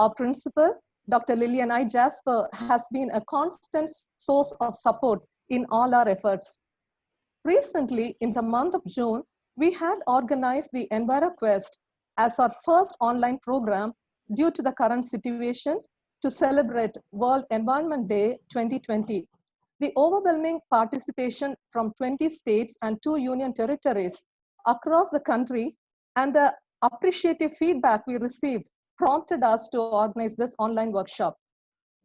Our principal, Dr. Lillian I. Jasper, has been a constant source of support in all our efforts. Recently, in the month of June, we had organized the EnviroQuest as our first online program due to the current situation to celebrate World Environment Day 2020. The overwhelming participation from 20 states and 2 union territories across the country and the appreciative feedback we received prompted us to organize this online workshop.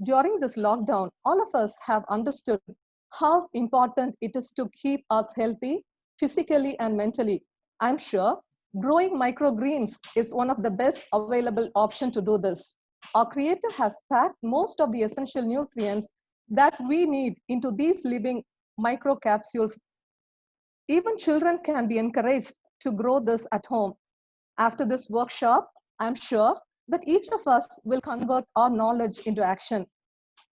During this lockdown, all of us have understood how important it is to keep us healthy physically and mentally. I'm sure growing microgreens is one of the best available options to do this. Our creator has packed most of the essential nutrients that we need into these living microcapsules. Even children can be encouraged to grow this at home. After this workshop, I'm sure that each of us will convert our knowledge into action.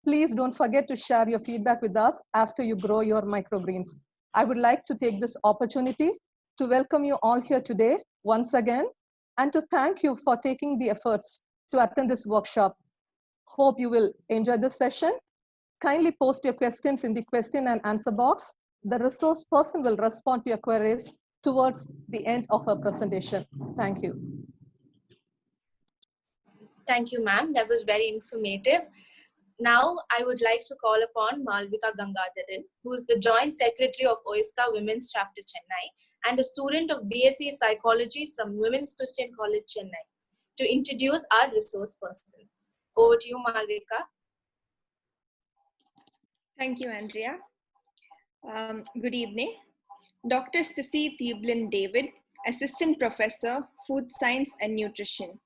Please don't forget to share your feedback with us after you grow your microgreens. I would like to take this opportunity to welcome you all here today once again and to thank you for taking the efforts to attend this workshop. Hope you will enjoy this session. Kindly post your questions in the question and answer box. The resource person will respond to your queries towards the end of our presentation. Thank you. Thank you, ma'am. That was very informative. Now, I would like to call upon Malvika Gangadharan, who is the Joint Secretary of OISCA Women's Chapter Chennai and a student of BSc Psychology from Women's Christian College, Chennai, to introduce our resource person. Over to you, Malvika. Thank you, Andrea. Good evening. Dr. Sissy Thieblin David, Assistant Professor, Food Science and Nutrition.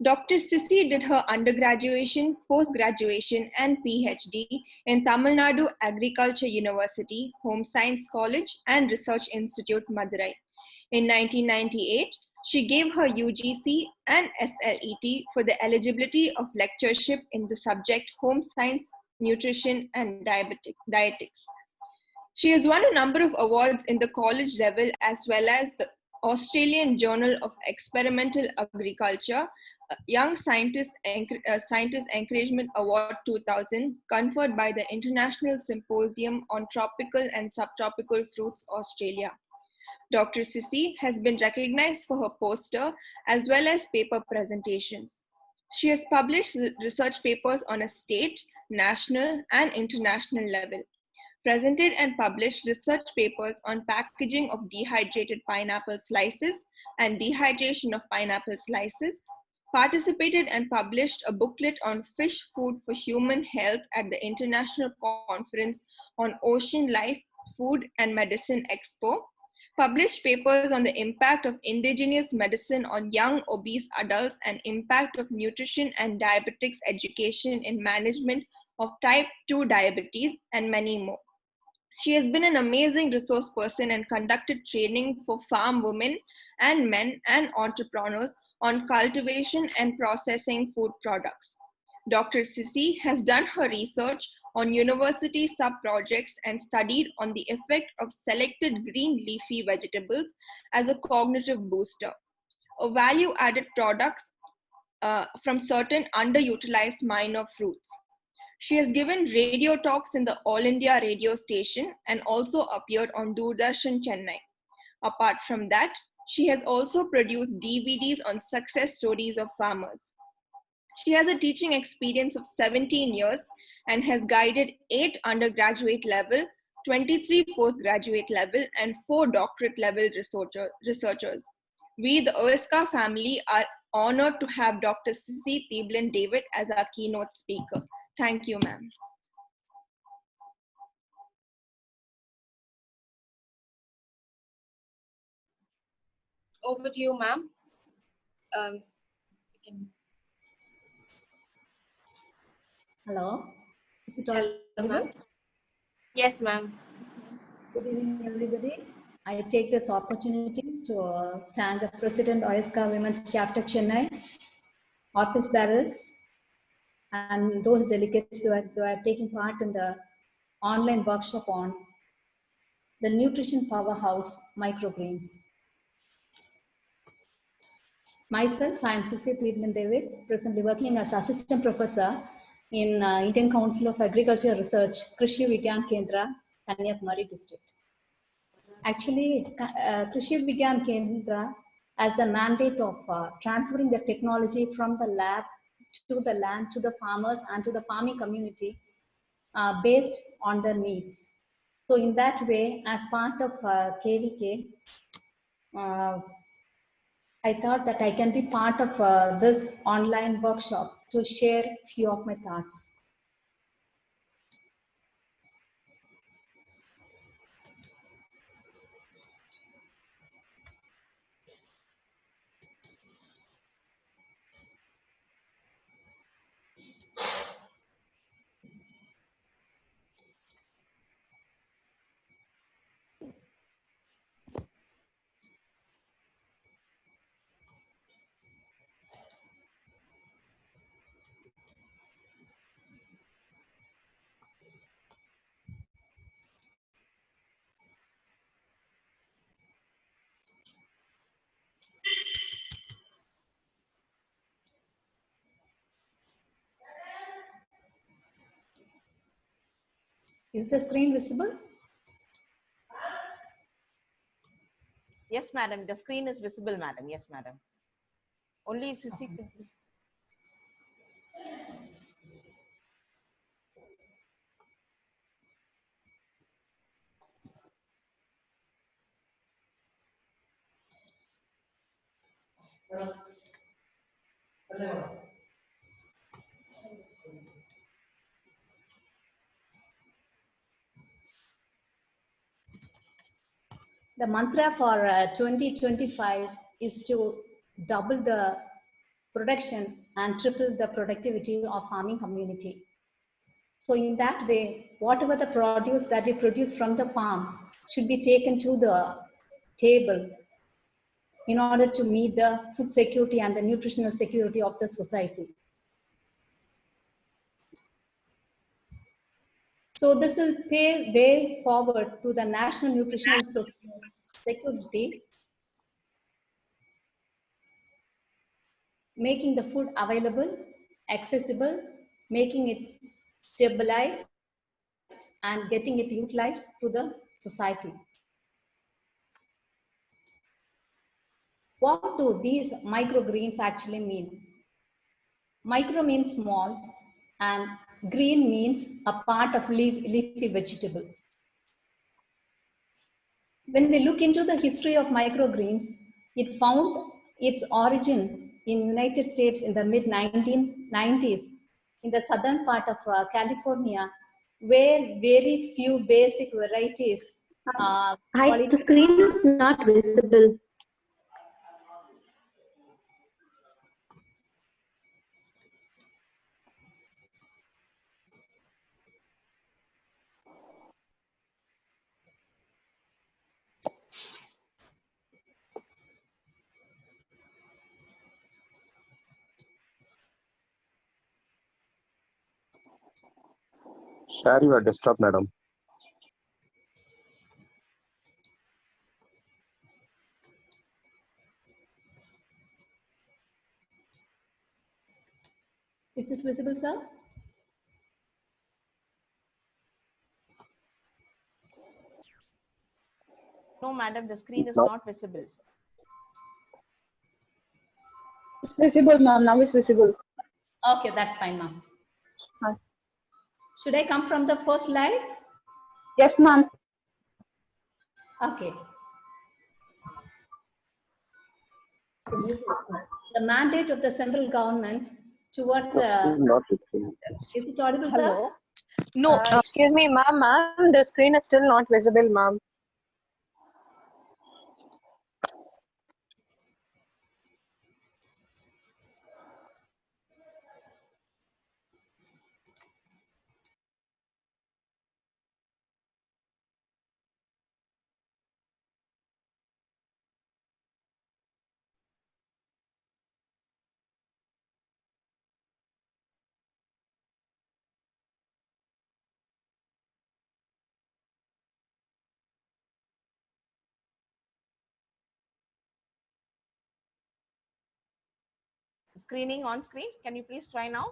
Dr. Sissy did her undergraduation, post-graduation, and PhD in Tamil Nadu Agriculture University, Home Science College, and Research Institute, Madurai. In 1998, she gave her UGC and SLET for the eligibility of lectureship in the subject Home Science, Nutrition, and Dietetics. She has won a number of awards in the college level as well as the Australian Journal of Experimental Agriculture, Young Scientist Encouragement Award 2000, conferred by the International Symposium on Tropical and Subtropical Fruits, Australia. Dr. Sissy has been recognized for her poster as well as paper presentations. She has published research papers on a state, national, and international level, presented and published research papers on packaging of dehydrated pineapple slices and dehydration of pineapple slices, participated and published a booklet on fish food for human health at the International Conference on Ocean Life, Food and Medicine Expo, published papers on the impact of indigenous medicine on young obese adults and impact of nutrition and diabetics education in management of type 2 diabetes, and many more. She has been an amazing resource person and conducted training for farm women and men and entrepreneurs on cultivation and processing food products. Dr. Sissy has done her research on university sub-projects and studied on the effect of selected green leafy vegetables as a cognitive booster, or value-added products from certain underutilized minor fruits. She has given radio talks in the All India radio station and also appeared on Doordarshan Chennai. Apart from that, she has also produced DVDs on success stories of farmers. She has a teaching experience of 17 years and has guided 8 undergraduate level, 23 postgraduate level, and 4 doctorate level researchers. We, the OISCA family, are honored to have Dr. Sissy Thieblin David as our keynote speaker. Thank you, ma'am. Over to you, ma'am. Hello. Is it Hello, ma'am. Yes, ma'am. Good evening, everybody. I take this opportunity to thank the President OISCA Women's Chapter Chennai, office bearers, and those delegates who are taking part in the online workshop on the Nutrition Powerhouse Microgreens. Myself, I am Sissy Cleveland David, presently working as Assistant Professor in Indian Council of Agriculture Research, Krishi Vigyan Kendra, Kanyakumari district. Actually, Krishi Vigyan Kendra has the mandate of transferring the technology from the lab to the land, to the farmers and to the farming community based on their needs. So in that way, as part of KVK, I thought that I can be part of this online workshop to share few of my thoughts. Is the screen visible? Yes, madam. The screen is visible, madam. Yes, madam. Only Sissy could be. The mantra for 2025 is to double the production and triple the productivity of farming community. So in that way, whatever the produce that we produce from the farm should be taken to the table in order to meet the food security and the nutritional security of the society. So this will pave way forward to the national nutritional security, making the food available, accessible, making it stabilized, and getting it utilized to the society. What do these microgreens actually mean? Micro means small and green means a part of leafy vegetable. When we look into the history of microgreens, it found its origin in United States in the mid 1990s in the southern part of California, where very few basic varieties. Hi, the screen is not visible. Share your desktop, madam. Is it visible, sir? No, madam. The screen is No. not visible. It's visible, ma'am. Now it's visible. Okay, that's fine, ma'am. Should I come from the first slide? Yes, ma'am. Okay. The mandate of the central government towards Still the, not visible. is it audible, sir? Hello. No, Excuse me, ma'am. The screen is still not visible, ma'am. screening on screen. Can you please try now?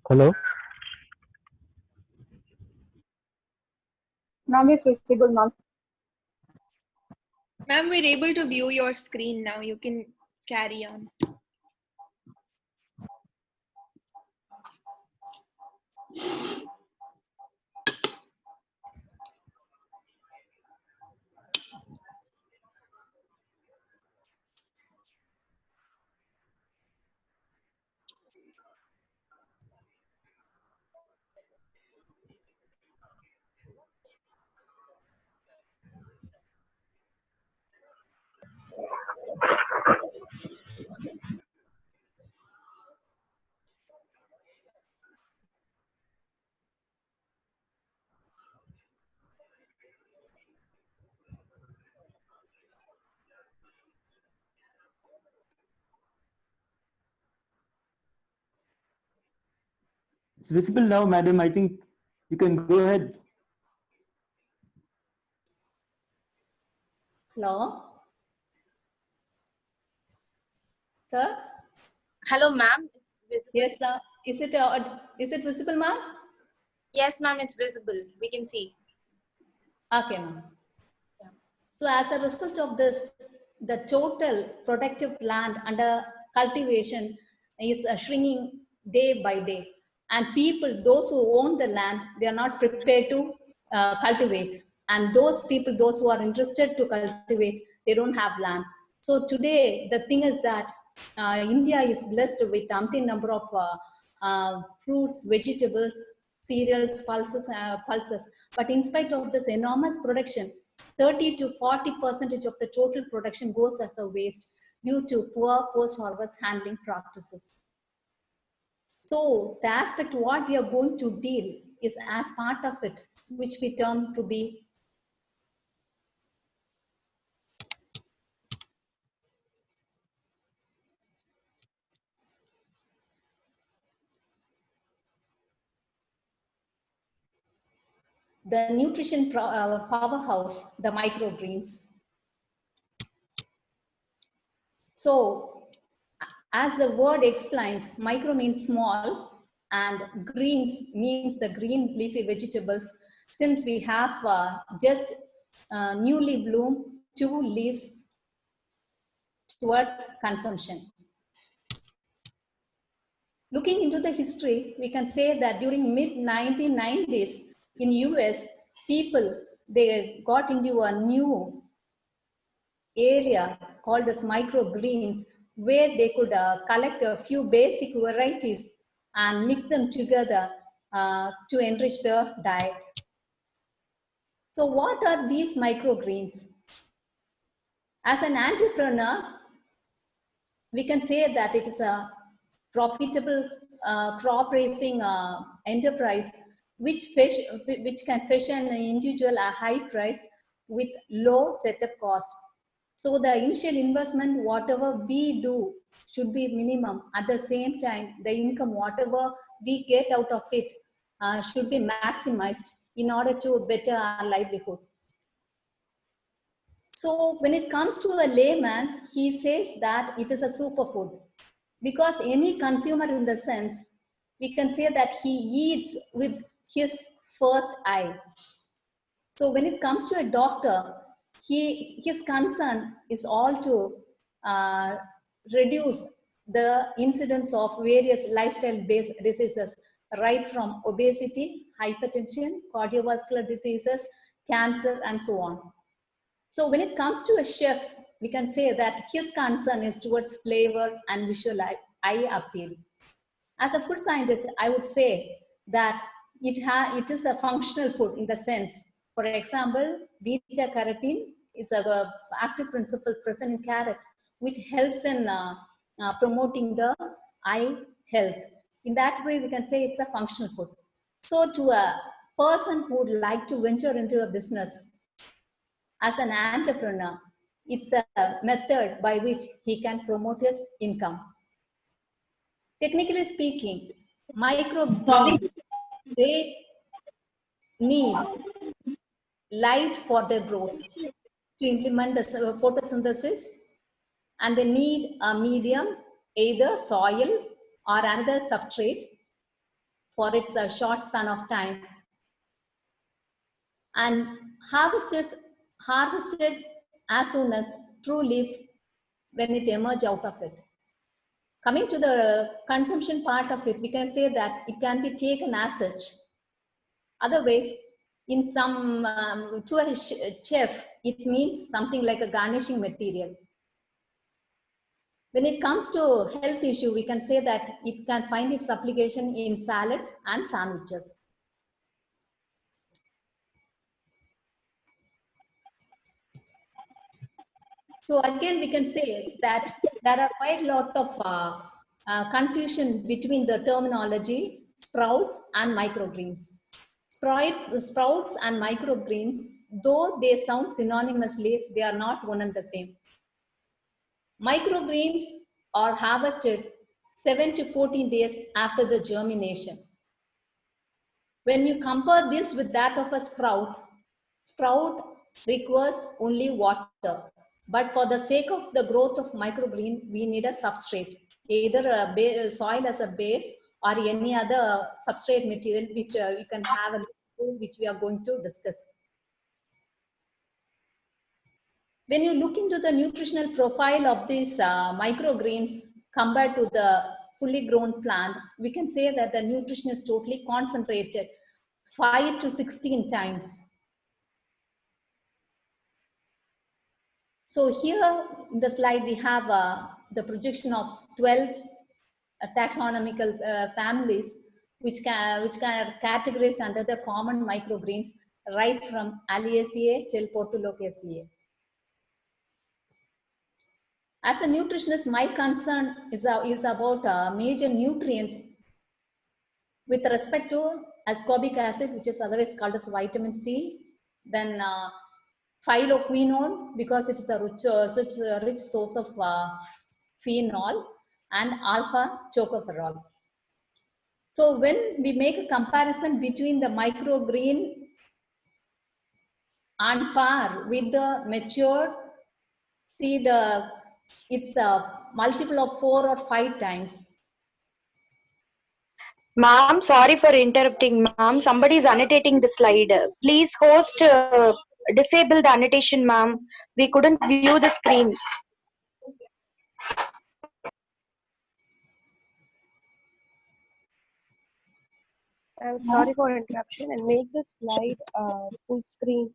Hello. Now it's visible, ma'am. Ma'am, we're able to view your screen now. You can carry on. It's visible now, madam. I think you can go ahead. Hello? Sir? Hello, ma'am. It's visible. Yes, sir. Is it visible, ma'am? Yes, ma'am, it's visible. We can see. Okay, ma'am. Yeah. So as a result of this, the total productive land under cultivation is shrinking day by day. And people, those who own the land, they are not prepared to cultivate. And those people, those who are interested to cultivate, they don't have land. So today, the thing is that India is blessed with umpteen number of fruits, vegetables, cereals, pulses. But in spite of this enormous production, 30 to 40% of the total production goes as a waste due to poor post-harvest handling practices. So the aspect what we are going to deal is as part of it, which we term to be the nutrition powerhouse, the microgreens. So as the word explains, micro means small and greens means the green leafy vegetables. Since we have just newly bloomed 2 leaves towards consumption. Looking into the history, we can say that during mid-1990s in US, people, they got into a new area called as microgreens, where they could collect a few basic varieties and mix them together to enrich the diet. So what are these microgreens? As an entrepreneur, we can say that it is a profitable crop raising enterprise which can fetch an individual a high price with low setup cost. So the initial investment, whatever we do, should be minimum. At the same time, the income, whatever we get out of it, should be maximized in order to better our livelihood. So when it comes to a layman, he says that it is a superfood, because any consumer, in the sense, we can say that he eats with his first eye. So when it comes to a doctor, his concern is all to reduce the incidence of various lifestyle-based diseases, right from obesity, hypertension, cardiovascular diseases, cancer, and so on. So when it comes to a chef, we can say that his concern is towards flavor and visual eye appeal. As a food scientist, I would say that it is a functional food in the sense, for example, beta carotene is an active principle present in carrot, which helps in promoting the eye health. In that way, we can say it's a functional food. So to a person who would like to venture into a business as an entrepreneur, it's a method by which he can promote his income. Technically speaking, microgreens, they need light for their growth to implement the photosynthesis, and they need a medium, either soil or another substrate for its short span of time, and harvested as soon as true leaf when it emerges out of it. Coming to the consumption part of it, we can say that it can be taken as such. Otherwise, in some, to a chef, it means something like a garnishing material. When it comes to health issue, we can say that it can find its application in salads and sandwiches. So again, we can say that there are quite a lot of confusion between the terminology sprouts and microgreens. Sprouts and microgreens, though they sound synonymously, they are not one and the same. Microgreens are harvested 7 to 14 days after the germination. When you compare this with that of a sprout requires only water. But for the sake of the growth of microgreen, we need a substrate, either a soil as a base or any other substrate material which you can have a look through, which we are going to discuss. When you look into the nutritional profile of these microgreens compared to the fully grown plant, we can say that the nutrition is totally concentrated 5 to 16 times. So here in the slide, we have the projection of 12 taxonomical families which can categorize under the common microgreens, right from Alliaceae till Portulaceae. As a nutritionist, my concern is about major nutrients with respect to ascorbic acid, which is otherwise called as vitamin C, then phylloquinone, because it is a rich source of phenol, and alpha tocopherol. So when we make a comparison between the microgreen on par with the matured, see it's a multiple of 4 or 5 times. Ma'am, sorry for interrupting, ma'am. Somebody is annotating the slide. Please, host, disable the annotation, ma'am. We couldn't view the screen. I'm sorry for interruption, and make the slide full screen.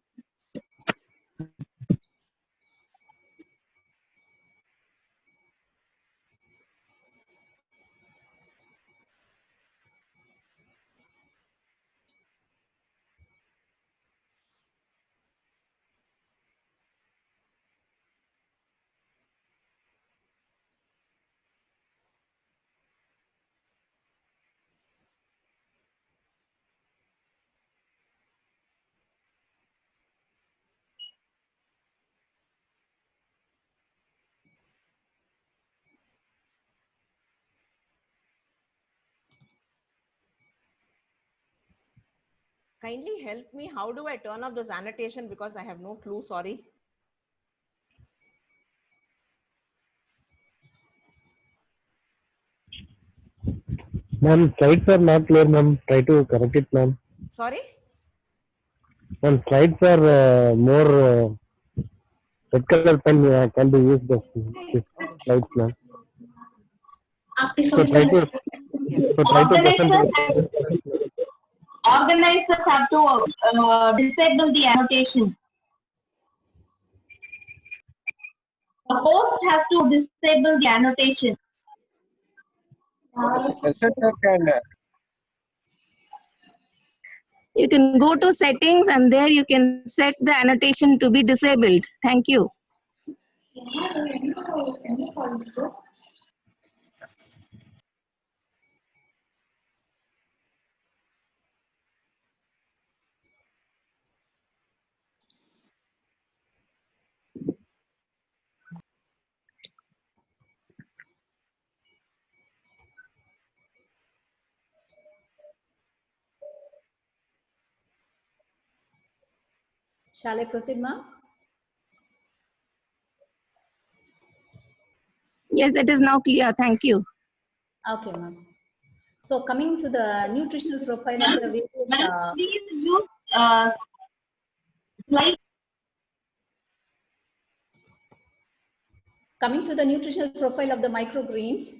Kindly help me. How do I turn off this annotation? Because I have no clue. Sorry. Ma'am, slides are not clear, ma'am. Try to correct it, ma'am. Sorry? Ma'am, slides are more red color pen can be used as slides, ma'am. So try to present. Organizers have to disable the annotation. The host has to disable the annotation. You can go to settings and there you can set the annotation to be disabled. Thank you. Shall I proceed, ma'am? Yes, it is now clear. Thank you. Okay, ma'am. So coming to the nutritional profile of the various Please use slide. coming to the nutritional profile of the microgreens,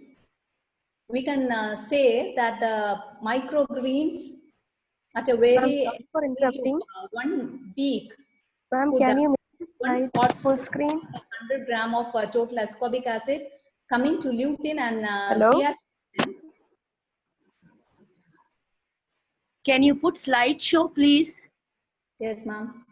we can say that the microgreens at a very Sorry for interrupting. 1 week Ma'am, could can you make the one slide full screen? 100 gram of total ascorbic acid. Coming to lutein and Hello? zeaxanthin. Can you put slideshow, please? Yes, ma'am.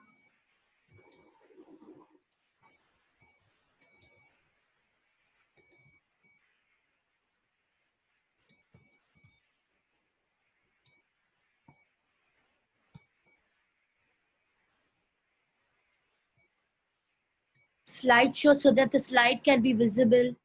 Slideshow so that the slide can be visible.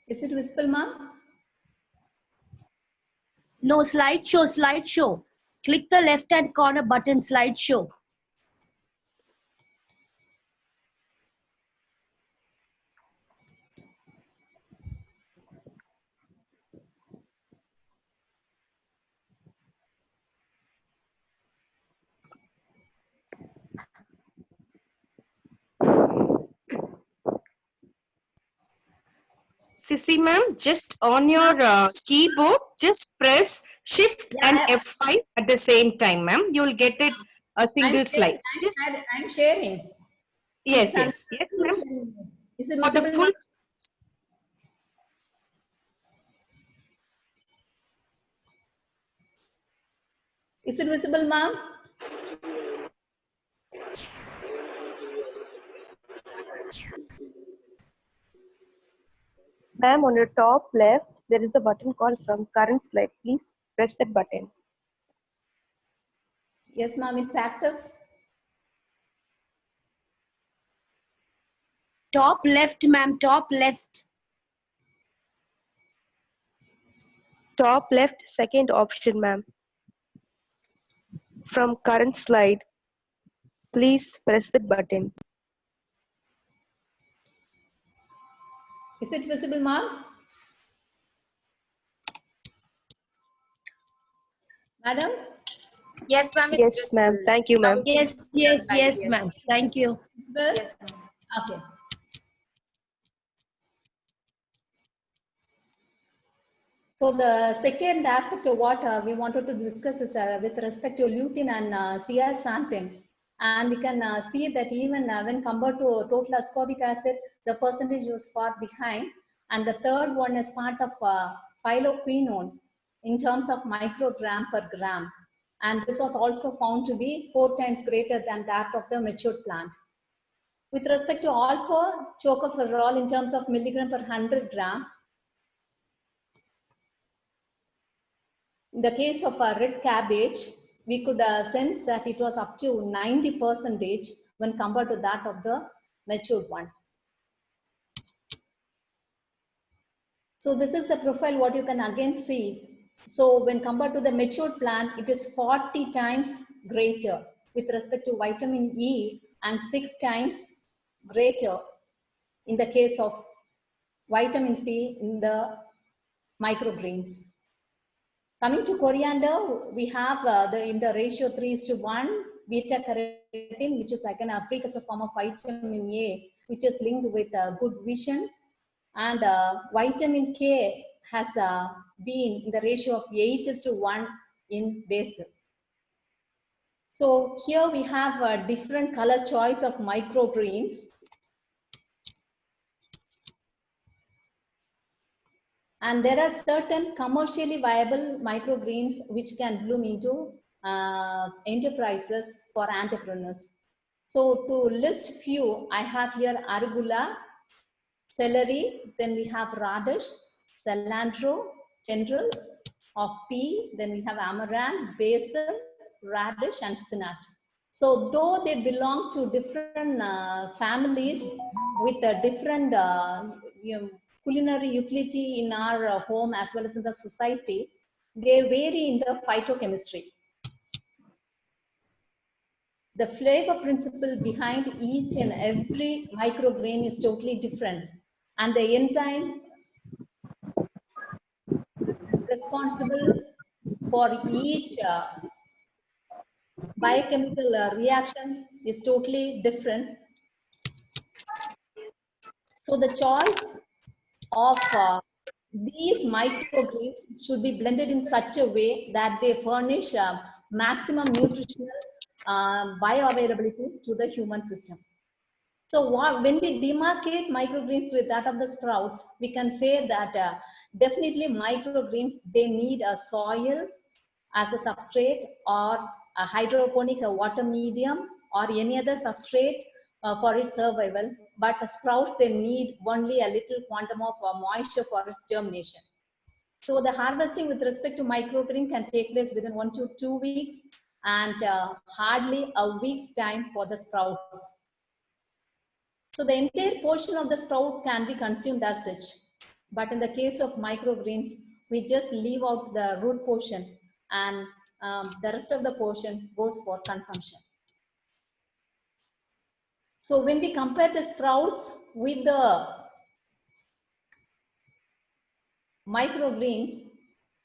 Is it visible, ma'am? No, slideshow, slideshow. Click the left-hand corner button, slideshow. Sissy ma'am, just on your keyboard, just press Shift and F5 at the same time, ma'am. You'll get it a single slide. I'm sharing. Yes, yes, yes, ma'am. Is it For the visible, full, ma'am? Is it visible, ma'am? Ma'am, on your top left, there is a button called from current slide. Please press that button. Yes, ma'am, it's active. Top left, ma'am, top left. Top left, second option, ma'am. From current slide, please press that button. Is it visible, ma'am? Madam? Yes, ma'am. Yes, ma'am. Thank you, ma'am. Yes, yes, yes, ma'am. Thank you. Yes, okay. So the second aspect of what we wanted to discuss is with respect to lutein and zeaxanthin. And we can see that even when compared to total ascorbic acid, the percentage was far behind. And the third one is part of phylloquinone in terms of microgram per gram. And this was also found to be 4 times greater than that of the matured plant. With respect to alpha tocopherol in terms of milligram per 100 gram, in the case of red cabbage, we could sense that it was up to 90% when compared to that of the matured one. So this is the profile what you can again see. So when compared to the matured plant, it is 40 times greater with respect to vitamin E and 6 times greater in the case of vitamin C in the microgreens. Coming to coriander, we have in the ratio 3:1 beta carotene, which is like a precursor form of vitamin A, which is linked with good vision. And vitamin K has been in the ratio of 8:1 in basil. So here we have a different color choice of microgreens. And there are certain commercially viable microgreens which can bloom into enterprises for entrepreneurs. So to list few, I have here arugula, celery, then we have radish, cilantro, tendrils of pea, then we have amaranth, basil, radish, and spinach. So though they belong to different families with a different culinary utility in our home as well as in the society, they vary in the phytochemistry. The flavor principle behind each and every micrograin is totally different, and the enzyme responsible for each biochemical reaction is totally different. So the choice of these microgreens should be blended in such a way that they furnish maximum nutritional bioavailability to the human system. So when we demarcate microgreens with that of the sprouts, we can say that definitely microgreens, they need a soil as a substrate, or a hydroponic water medium, or any other substrate for its survival. But sprouts, they need only a little quantum of moisture for its germination. So the harvesting with respect to microgreen can take place within 1 to 2 weeks, and hardly a week's time for the sprouts. So the entire portion of the sprout can be consumed as such. But in the case of microgreens, we just leave out the root portion, and the rest of the portion goes for consumption. So when we compare the sprouts with the microgreens,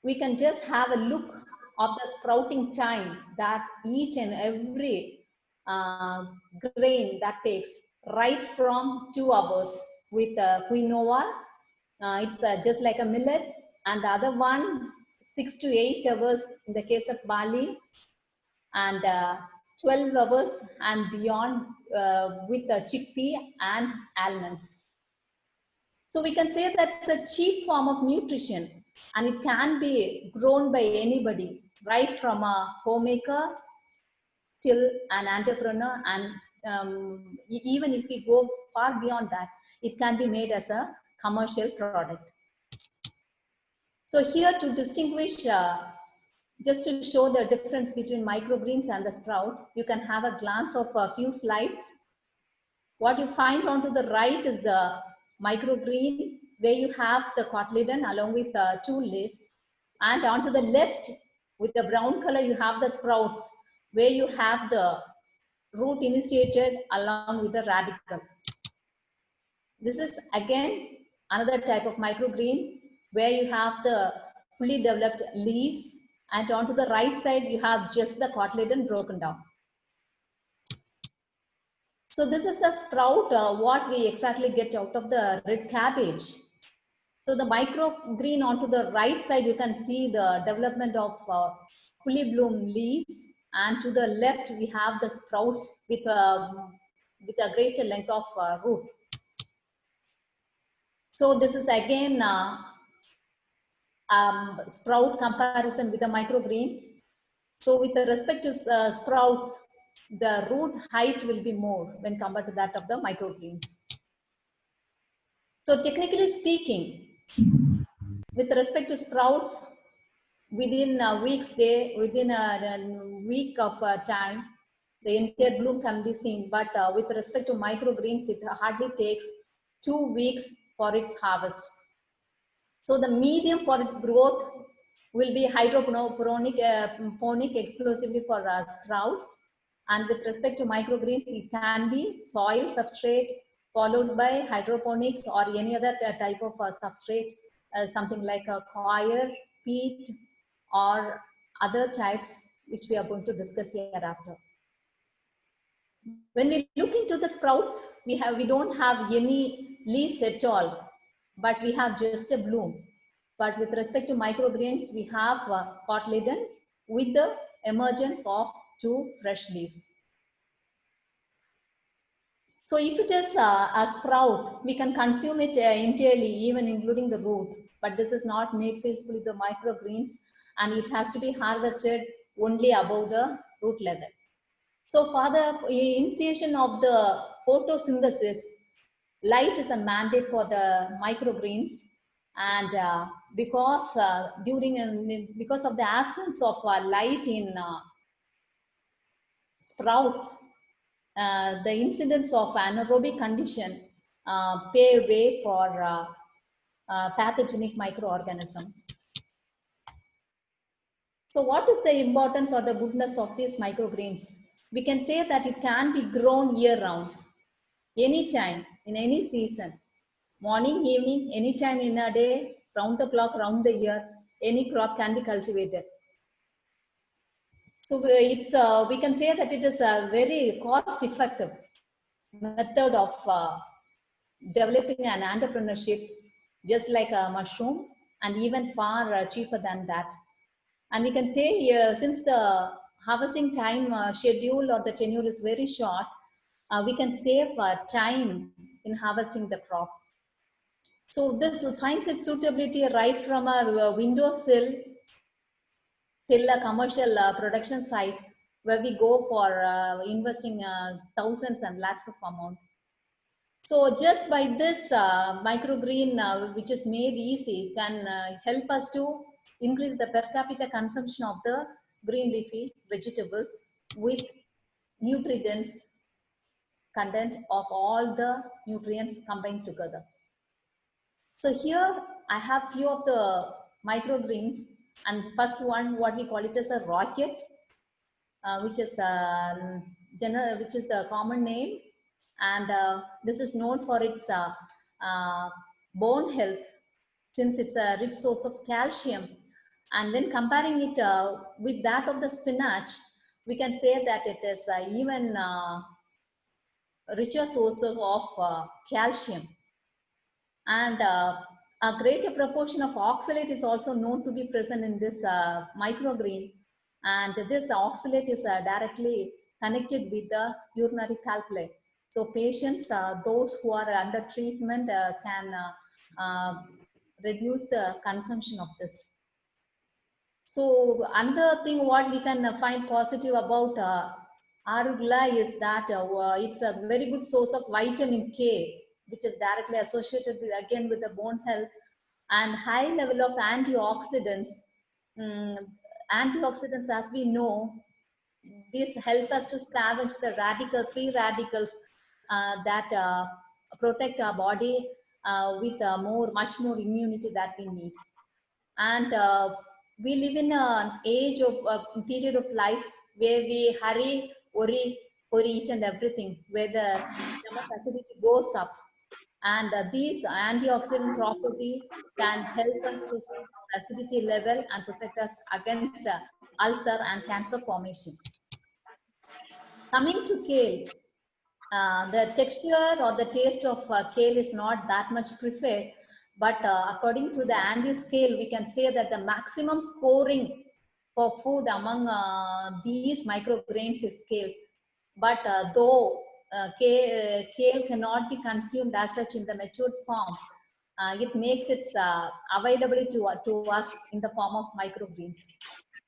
we can just have a look of the sprouting time that each and every grain that takes, right from 2 hours with quinoa. It's just like a millet, and the other one 6 to 8 hours in the case of barley, and 12 hours and beyond with the chickpea and almonds. So we can say that's a cheap form of nutrition, and it can be grown by anybody, right from a homemaker till an entrepreneur, and even if we go far beyond that, it can be made as a commercial product. So here, to distinguish, just to show the difference between microgreens and the sprout, you can have a glance of a few slides. What you find onto the right is the microgreen, where you have the cotyledon along with 2 leaves, and onto the left with the brown color you have the sprouts, where you have the root initiated along with the radicle. This is again another type of microgreen, where you have the fully developed leaves, and onto the right side you have just the cotyledon broken down. So this is a sprout, what we exactly get out of the red cabbage. So the microgreen onto the right side, you can see the development of fully bloomed leaves, and to the left we have the sprouts with a greater length of root. So this is again sprout comparison with the microgreen. So with respect to sprouts, the root height will be more when compared to that of the microgreens. So technically speaking, with respect to sprouts, within a week of time, the entire bloom can be seen. But with respect to microgreens, it hardly takes 2 weeks for its harvest. So the medium for its growth will be hydroponic exclusively for sprouts. And with respect to microgreens, it can be soil substrate followed by hydroponics or any other type of substrate, something like a coir, peat, or other types which we are going to discuss hereafter. When we look into the sprouts, we don't have any leaves at all, but we have just a bloom. But with respect to microgreens, we have cotyledons with the emergence of 2 fresh leaves. So if it is a sprout, we can consume it entirely, even including the root. But this is not made feasible with the microgreens, and it has to be harvested only above the root level. So for the initiation of the photosynthesis, light is a mandate for the microgreens, and because of the absence of light in sprouts, the incidence of anaerobic condition pave way for pathogenic microorganism. So what is the importance or the goodness of these microgreens? We can say that it can be grown year round, anytime, in any season, morning, evening, anytime in a day, round the clock, round the year, any crop can be cultivated. So we can say that it is a very cost-effective method of developing an entrepreneurship, just like a mushroom, and even far cheaper than that. And we can say since the harvesting time schedule or the tenure is very short, we can save time in harvesting the crop. So this finds its suitability right from a windowsill till a commercial production site where we go for investing thousands and lakhs of amount. So just by this microgreen, which is made easy, can help us to increase the per capita consumption of the green leafy vegetables with nutrients content of all the nutrients combined together. So here I have few of the microgreens, and first one, what we call it as a rocket, which is the common name, and this is known for its bone health, since it's a rich source of calcium. And when comparing it with that of the spinach, we can say that it is even richer source of calcium. And a greater proportion of oxalate is also known to be present in this microgreen. And this oxalate is directly connected with the urinary calculate. So patients, those who are under treatment can reduce the consumption of this. So another thing what we can find positive about arugula is that it's a very good source of vitamin K, which is directly associated with, again, with the bone health, and high level of antioxidants. Antioxidants, as we know, these help us to scavenge the free radicals that protect our body with much more immunity that we need. And we live in an age of period of life where we hurry, worry for each and everything, where the stomach acidity goes up. And these antioxidant property can help us to stop acidity level and protect us against ulcer and cancer formation. Coming to kale, the texture or the taste of kale is not that much preferred, but according to the Andy scale, we can say that the maximum scoring for food among these microgreens is kale. But though kale cannot be consumed as such in the matured form, it makes it available to us in the form of microgreens.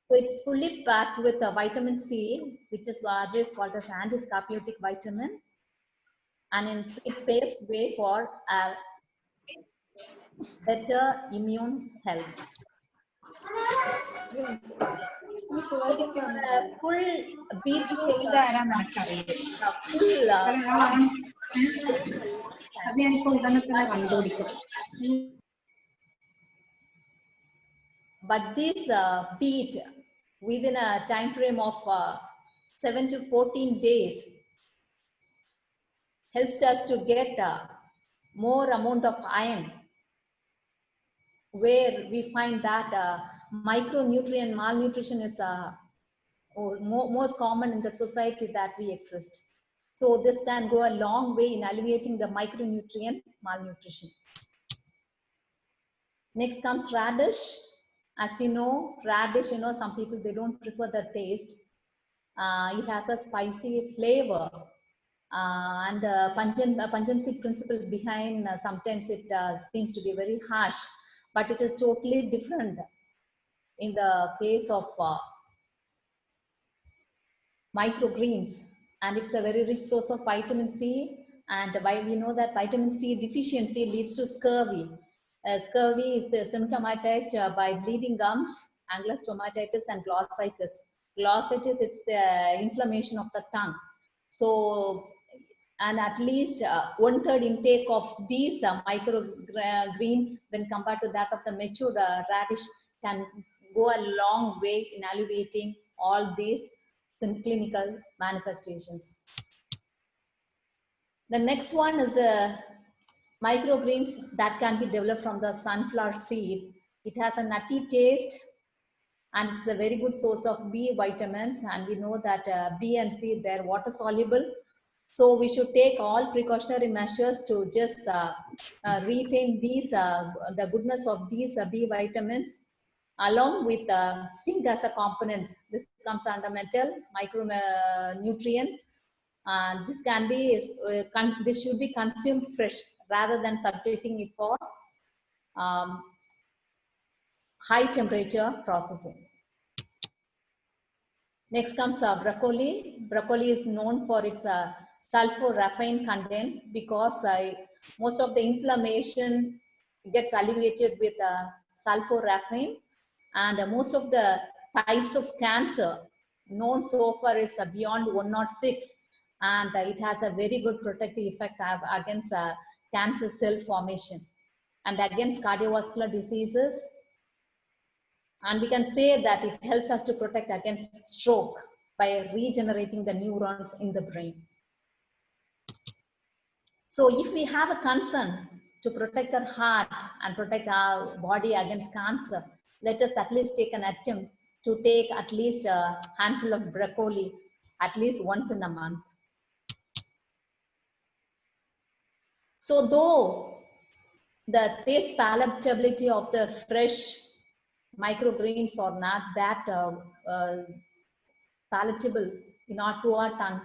So it's fully packed with vitamin C, which is always called as anti-scarpiotic vitamin, and it paves way for better immune health. Full beetroot, but this beet within a time frame of 7 to 14 days helps us to get more amount of iron, where we find that micronutrient malnutrition is most common in the society that we exist. So this can go a long way in alleviating the micronutrient malnutrition. Next comes radish. As we know, radish, some people, they don't prefer the taste. It has a spicy flavor. And the pungency principle behind, sometimes it seems to be very harsh, but it is totally different in the case of microgreens. And it's a very rich source of vitamin C. And why we know that vitamin C deficiency leads to scurvy. Scurvy is symptomatized by bleeding gums, ankylostomatitis, and glossitis. glossitis, it's the inflammation of the tongue. So, and at least 1/3 intake of these microgreens when compared to that of the mature radish can go a long way in alleviating all these clinical manifestations. The next one is microgreens that can be developed from the sunflower seed. It has a nutty taste and it's a very good source of B vitamins, and we know that B and C, they're water soluble. So we should take all precautionary measures to just retain these, the goodness of these B vitamins, along with zinc as a component. This comes under metal micronutrient, and this can be this should be consumed fresh rather than subjecting it for high temperature processing. Next comes broccoli. Broccoli is known for its sulforaphane content because most of the inflammation gets alleviated with sulforaphane, and most of the types of cancer known so far is beyond 106, and it has a very good protective effect against cancer cell formation and against cardiovascular diseases. And we can say that it helps us to protect against stroke by regenerating the neurons in the brain. So if we have a concern to protect our heart and protect our body against cancer, let us at least take an attempt to take at least a handful of broccoli at least once in a month. So though the taste palatability of the fresh microgreens are not that palatable to our tongue,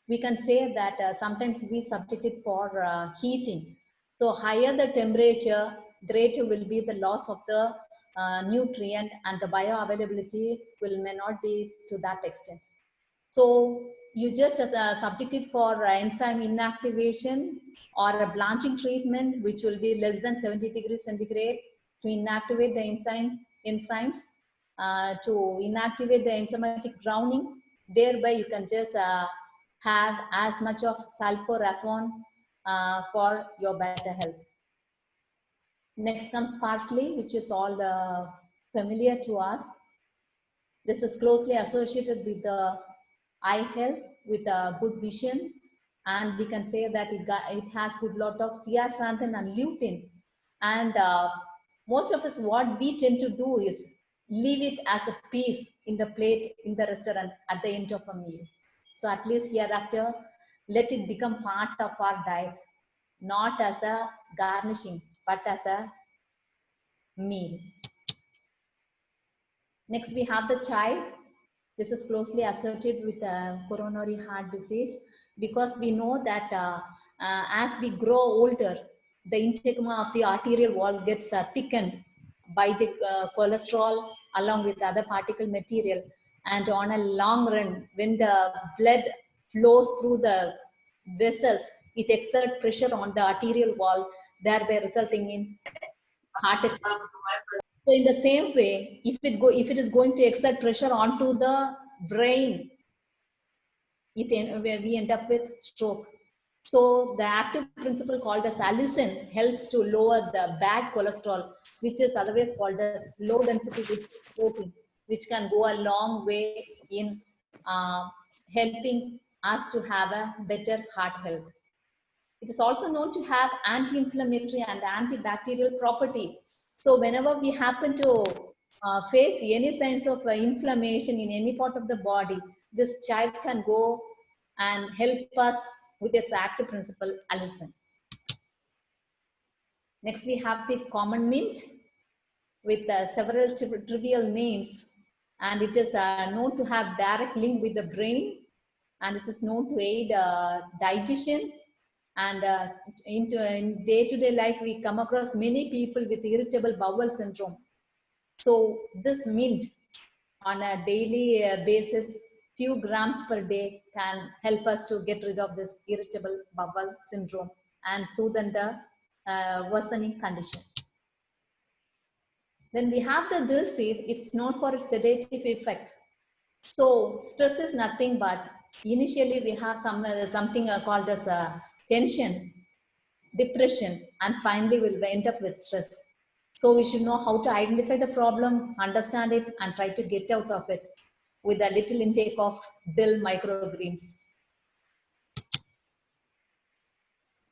we can say that sometimes we subject it for heating. So higher the temperature, greater will be the loss of the nutrient, and the bioavailability may not be to that extent. So you just subject it for enzyme inactivation or a blanching treatment, which will be less than 70 degrees centigrade to inactivate the enzymes, to inactivate the enzymatic drowning. Thereby you can just have as much of sulforaphane for your better health. Next comes parsley, which is all familiar to us. This is closely associated with the eye health, with good vision, and we can say that it has good lot of zeaxanthin and lutein. And most of us, what we tend to do is leave it as a piece in the plate in the restaurant at the end of a meal. So at least hereafter, let it become part of our diet, not as a garnishing, but as a meal. Next, we have the chive. This is closely associated with coronary heart disease, because we know that as we grow older, the integuma of the arterial wall gets thickened by the cholesterol along with other particle material. And on a long run, when the blood flows through the vessels, it exerts pressure on the arterial wall, thereby resulting in heart attack. So in the same way, if it is going to exert pressure onto the brain, we end up with stroke. So the active principle called as allicin helps to lower the bad cholesterol, which is otherwise called as low density protein, which can go a long way in helping us to have a better heart health. It is also known to have anti-inflammatory and antibacterial property. So whenever we happen to face any signs of inflammation in any part of the body, this chive can go and help us with its active principle, allicin. Next, we have the common mint with several trivial names, and it is known to have direct link with the brain, and it is known to aid digestion. And in day-to-day life, we come across many people with irritable bowel syndrome. So this mint on a daily basis, few grams per day, can help us to get rid of this irritable bowel syndrome and soothe the worsening condition. Then we have the dill seed. It's known for its sedative effect. So stress is nothing but initially we have something called as tension, depression, and finally we'll end up with stress. So we should know how to identify the problem, understand it, and try to get out of it with a little intake of dill microgreens.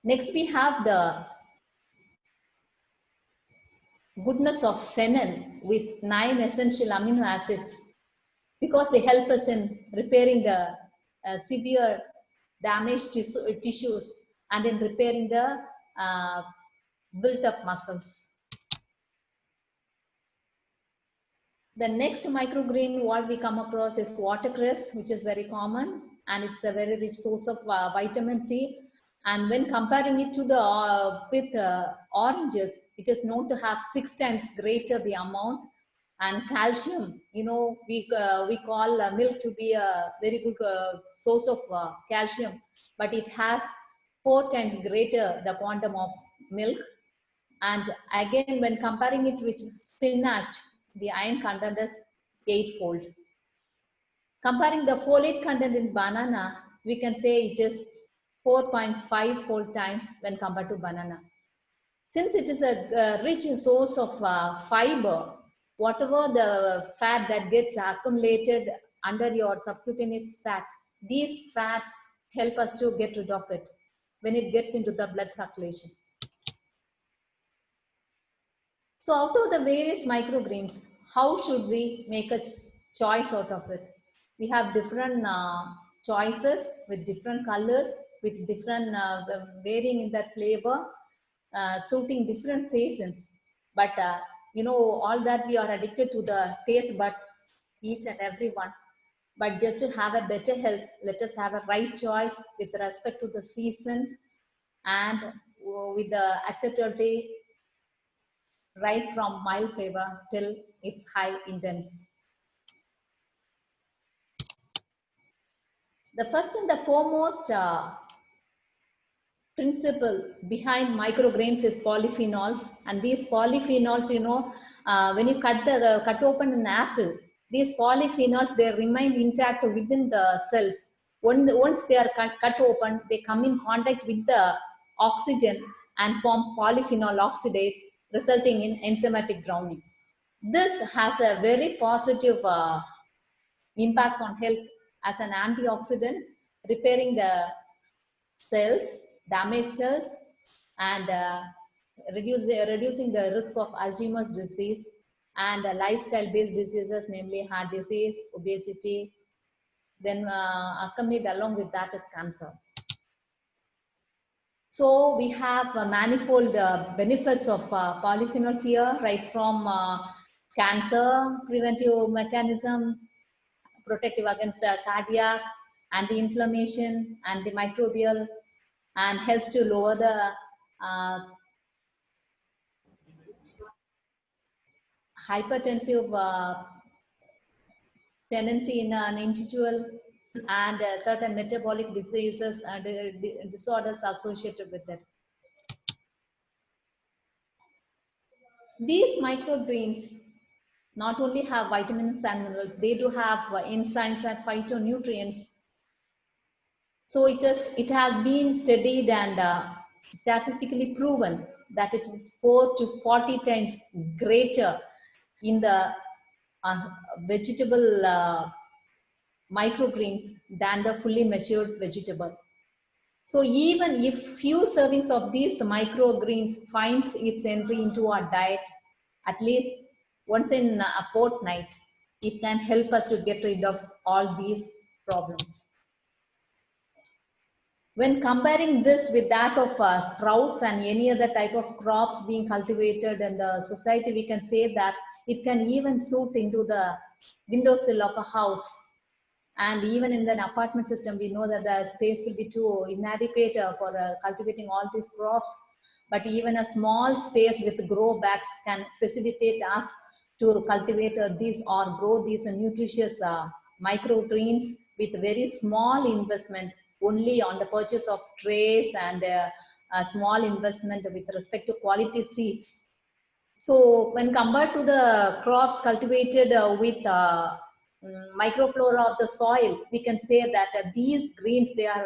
Next, we have the goodness of fennel with 9 essential amino acids, because they help us in repairing the severe damaged tissues and in repairing the built up muscles. The next microgreen what we come across is watercress, which is very common, and it's a very rich source of vitamin C. And when comparing it to the with oranges, it is known to have 6 times greater the amount. And calcium, you know, we call milk to be a very good source of calcium, but it has 4 times greater the quantum of milk. And again, when comparing it with spinach, the iron content is 8-fold. Comparing the folate content in banana, we can say it is 4.5-fold times when compared to banana. Since it is a rich source of fiber, whatever the fat that gets accumulated under your subcutaneous fat, these fats help us to get rid of it when it gets into the blood circulation. So out of the various microgreens, how should we make a choice out of it? We have different choices with different colors, with different varying in that flavor, suiting different seasons. But you know, all that we are addicted to the taste buds, each and every one. But just to have a better health, let us have a right choice with respect to the season and with the acceptability, right from mild flavor till its high intense. The first and the foremost principle behind microgreens is polyphenols, and these polyphenols, you know, when you cut open an apple, these polyphenols, they remain intact within the cells. Once they are cut open, they come in contact with the oxygen and form polyphenol oxidate, resulting in enzymatic drowning. This has a very positive impact on health as an antioxidant, repairing the cells, damaged cells, and reducing the risk of Alzheimer's disease and lifestyle-based diseases, namely heart disease, obesity. Then accompanied along with that is cancer. So we have manifold benefits of polyphenols here, right from cancer preventive mechanism, protective against cardiac, anti-inflammation, antimicrobial, and helps to lower the hypertensive tendency in an individual, and certain metabolic diseases and disorders associated with it. These microgreens not only have vitamins and minerals, they do have enzymes and phytonutrients. So it has been studied and statistically proven that it is 4 to 40 times greater in the vegetable microgreens than the fully matured vegetable. So even if few servings of these microgreens finds its entry into our diet, at least once in a fortnight, it can help us to get rid of all these problems. When comparing this with that of sprouts and any other type of crops being cultivated in the society, we can say that it can even suit into the windowsill of a house. And even in the apartment system, we know that the space will be too inadequate for cultivating all these crops. But even a small space with grow bags can facilitate us to cultivate these or grow these nutritious microgreens with very small investment, only on the purchase of trays and a small investment with respect to quality seeds. So when compared to the crops cultivated with microflora of the soil, we can say that these greens, they are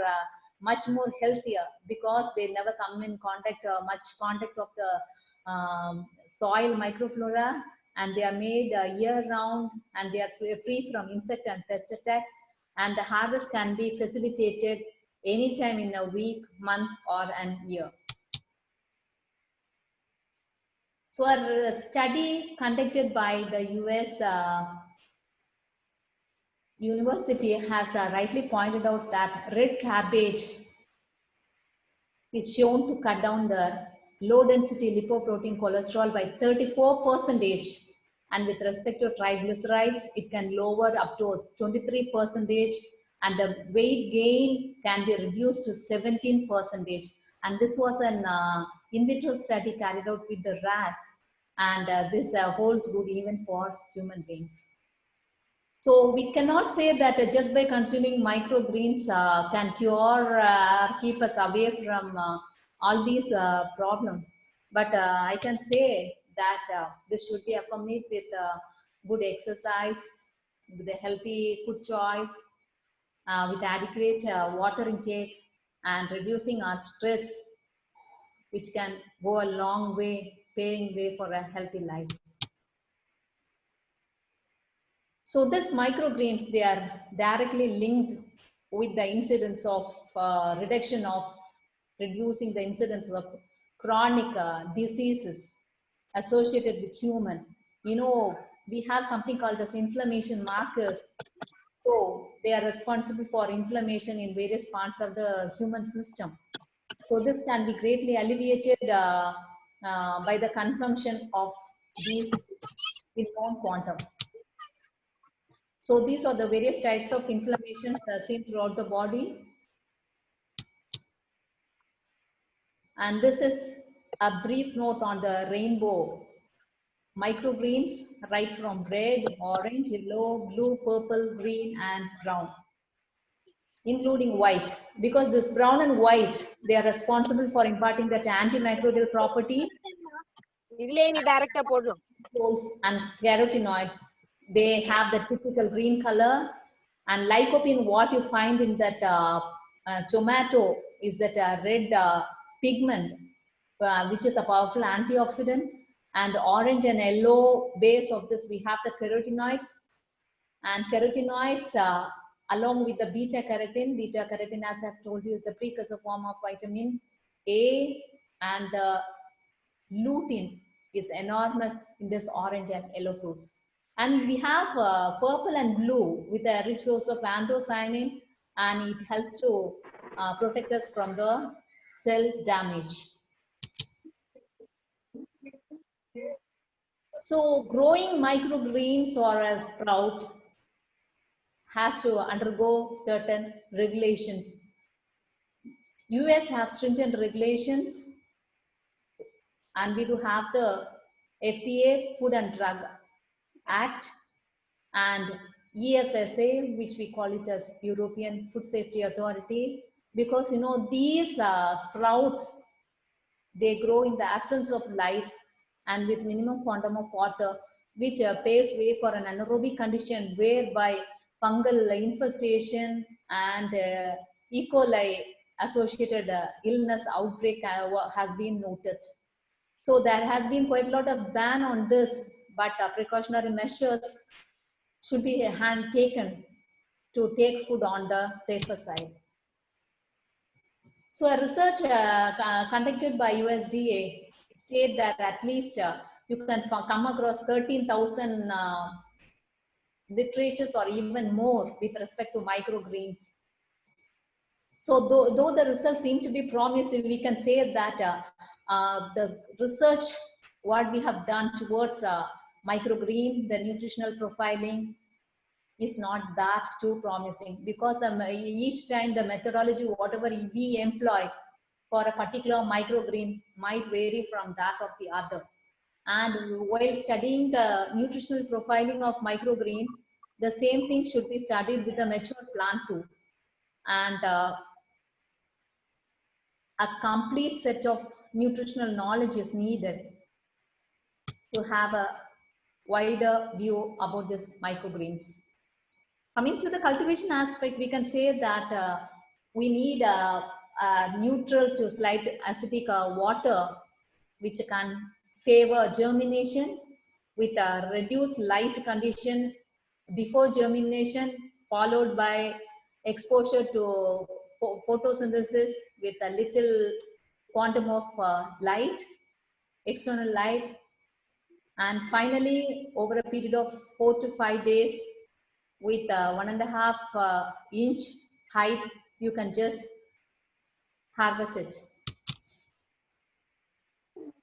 much more healthier because they never come in contact, much contact of the soil microflora, and they are made year round, and they are free from insect and pest attack, and the harvest can be facilitated anytime in a week, month, or an year. So a study conducted by the US university has rightly pointed out that red cabbage is shown to cut down the low density lipoprotein cholesterol by 34%. And with respect to triglycerides, it can lower up to 23%, and the weight gain can be reduced to 17%. And this was an in vitro study carried out with the rats, and this holds good even for human beings. So we cannot say that just by consuming microgreens can cure, keep us away from all these problems. But I can say that this should be accompanied with good exercise, with a healthy food choice, with adequate water intake, and reducing our stress, which can go a long way, paving way for a healthy life. So these microgreens, they are directly linked with the incidence of reducing the incidence of chronic diseases associated with human. You know, we have something called as inflammation markers. So they are responsible for inflammation in various parts of the human system. So this can be greatly alleviated by the consumption of these in known quantum. So these are the various types of inflammations that are seen throughout the body. And this is a brief note on the rainbow microgreens, right from red, orange, yellow, blue, purple, green, and brown, including white. Because this brown and white, they are responsible for imparting that antimicrobial property. And carotenoids, they have the typical green color. And lycopene, what you find in that tomato is that red pigment, which is a powerful antioxidant. And orange and yellow base of this, we have the carotenoids. And carotenoids, along with the beta carotene, as I've told you, is the precursor form of vitamin A, and the lutein is enormous in this orange and yellow fruits. And we have purple and blue with a rich source of anthocyanin, and it helps to protect us from the cell damage. So growing microgreens or a sprout has to undergo certain regulations. US have stringent regulations, and we do have the FDA, Food and Drug Act, and EFSA, which we call it as European Food Safety Authority, because you know these sprouts, they grow in the absence of light and with minimum quantum of water, which paves way for an anaerobic condition whereby fungal infestation and E. coli associated illness outbreak has been noticed. So there has been quite a lot of ban on this, but precautionary measures should be taken to take food on the safer side. So a research conducted by USDA state that at least you can come across 13,000 literatures or even more with respect to microgreens. So though the results seem to be promising, we can say that the research what we have done towards microgreen, the nutritional profiling, is not that too promising, because each time the methodology, whatever we employ for a particular microgreen, might vary from that of the other. And while studying the nutritional profiling of microgreen, the same thing should be studied with the mature plant too. And a complete set of nutritional knowledge is needed to have a wider view about these microgreens. Coming to the cultivation aspect, we can say that we need a neutral to slight acidic water, which can favor germination with a reduced light condition before germination, followed by exposure to photosynthesis with a little quantum of light, external light, and finally over a period of 4 to 5 days with 1.5 inch height, you can just harvest it.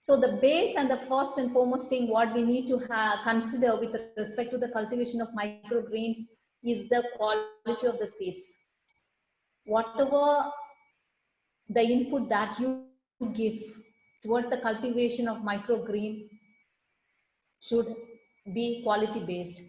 So the base and the first and foremost thing what we need to consider with respect to the cultivation of microgreens is the quality of the seeds. Whatever the input that you give towards the cultivation of microgreen should be quality based.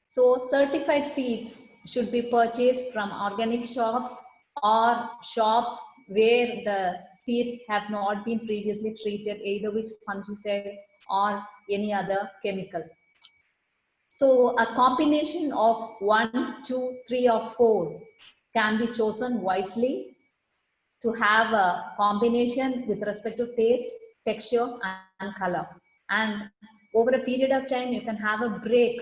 So certified seeds should be purchased from organic shops or shops where the seeds have not been previously treated either with fungicide or any other chemical. So a combination of 1, 2, 3 or 4 can be chosen wisely to have a combination with respect to taste, texture and color. And over a period of time, you can have a break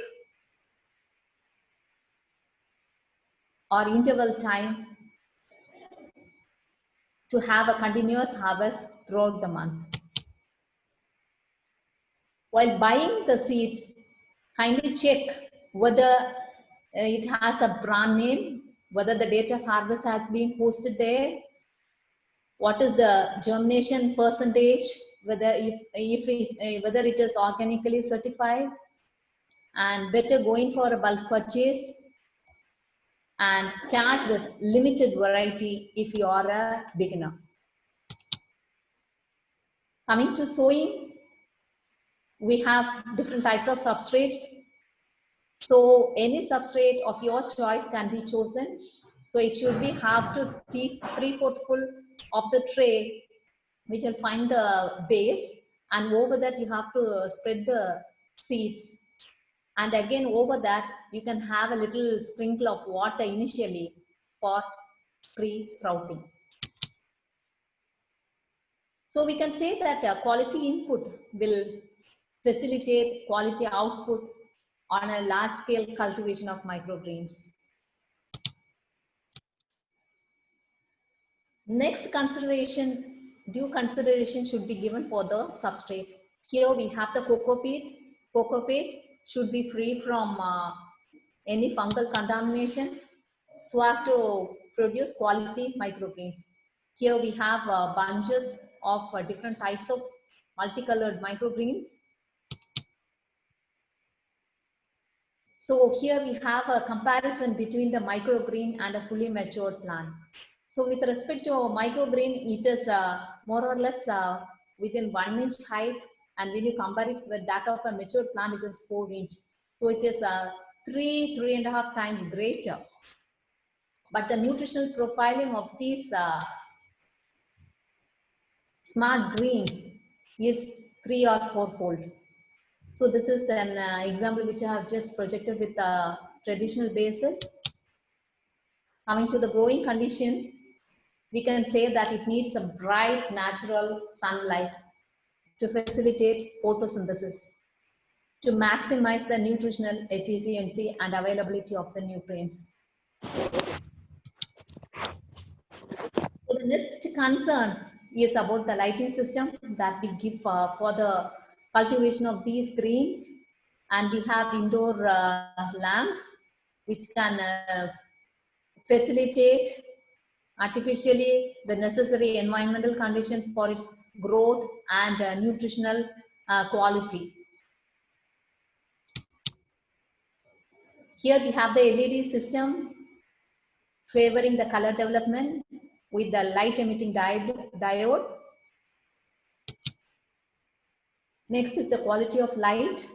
or interval time to have a continuous harvest throughout the month. While buying the seeds, kindly check whether it has a brand name, whether the date of harvest has been posted there, what is the germination percentage, whether whether it is organically certified, and better going for a bulk purchase and start with limited variety if you are a beginner. Coming to sowing, we have different types of substrates. So any substrate of your choice can be chosen. So it should be half to 3/4 full of the tray, which will find the base, and over that you have to spread the seeds. And again over that you can have a little sprinkle of water initially for pre-sprouting. So we can say that quality input will facilitate quality output on a large scale cultivation of microgreens. Next consideration, due consideration should be given for the substrate. Here we have the cocoa peat. Cocoa peat should be free from any fungal contamination so as to produce quality microgreens. Here we have bunches of different types of multicolored microgreens. So here we have a comparison between the microgreen and a fully matured plant. So with respect to microgreen, it is more or less within 1 inch height, and when you compare it with that of a mature plant, it is 4 inch. So it is 3.5 times greater. But the nutritional profiling of these smart greens is 3 or 4 fold. So this is an example which I have just projected with traditional basil. Coming to the growing condition, we can say that it needs a bright natural sunlight to facilitate photosynthesis, to maximize the nutritional efficiency and availability of the nutrients. So the next concern is about the lighting system that we give for the cultivation of these greens. And we have indoor lamps which can facilitate artificially the necessary environmental condition for its growth and nutritional quality. Here we have the LED system favoring the color development with the light emitting diode. Next is the quality of light.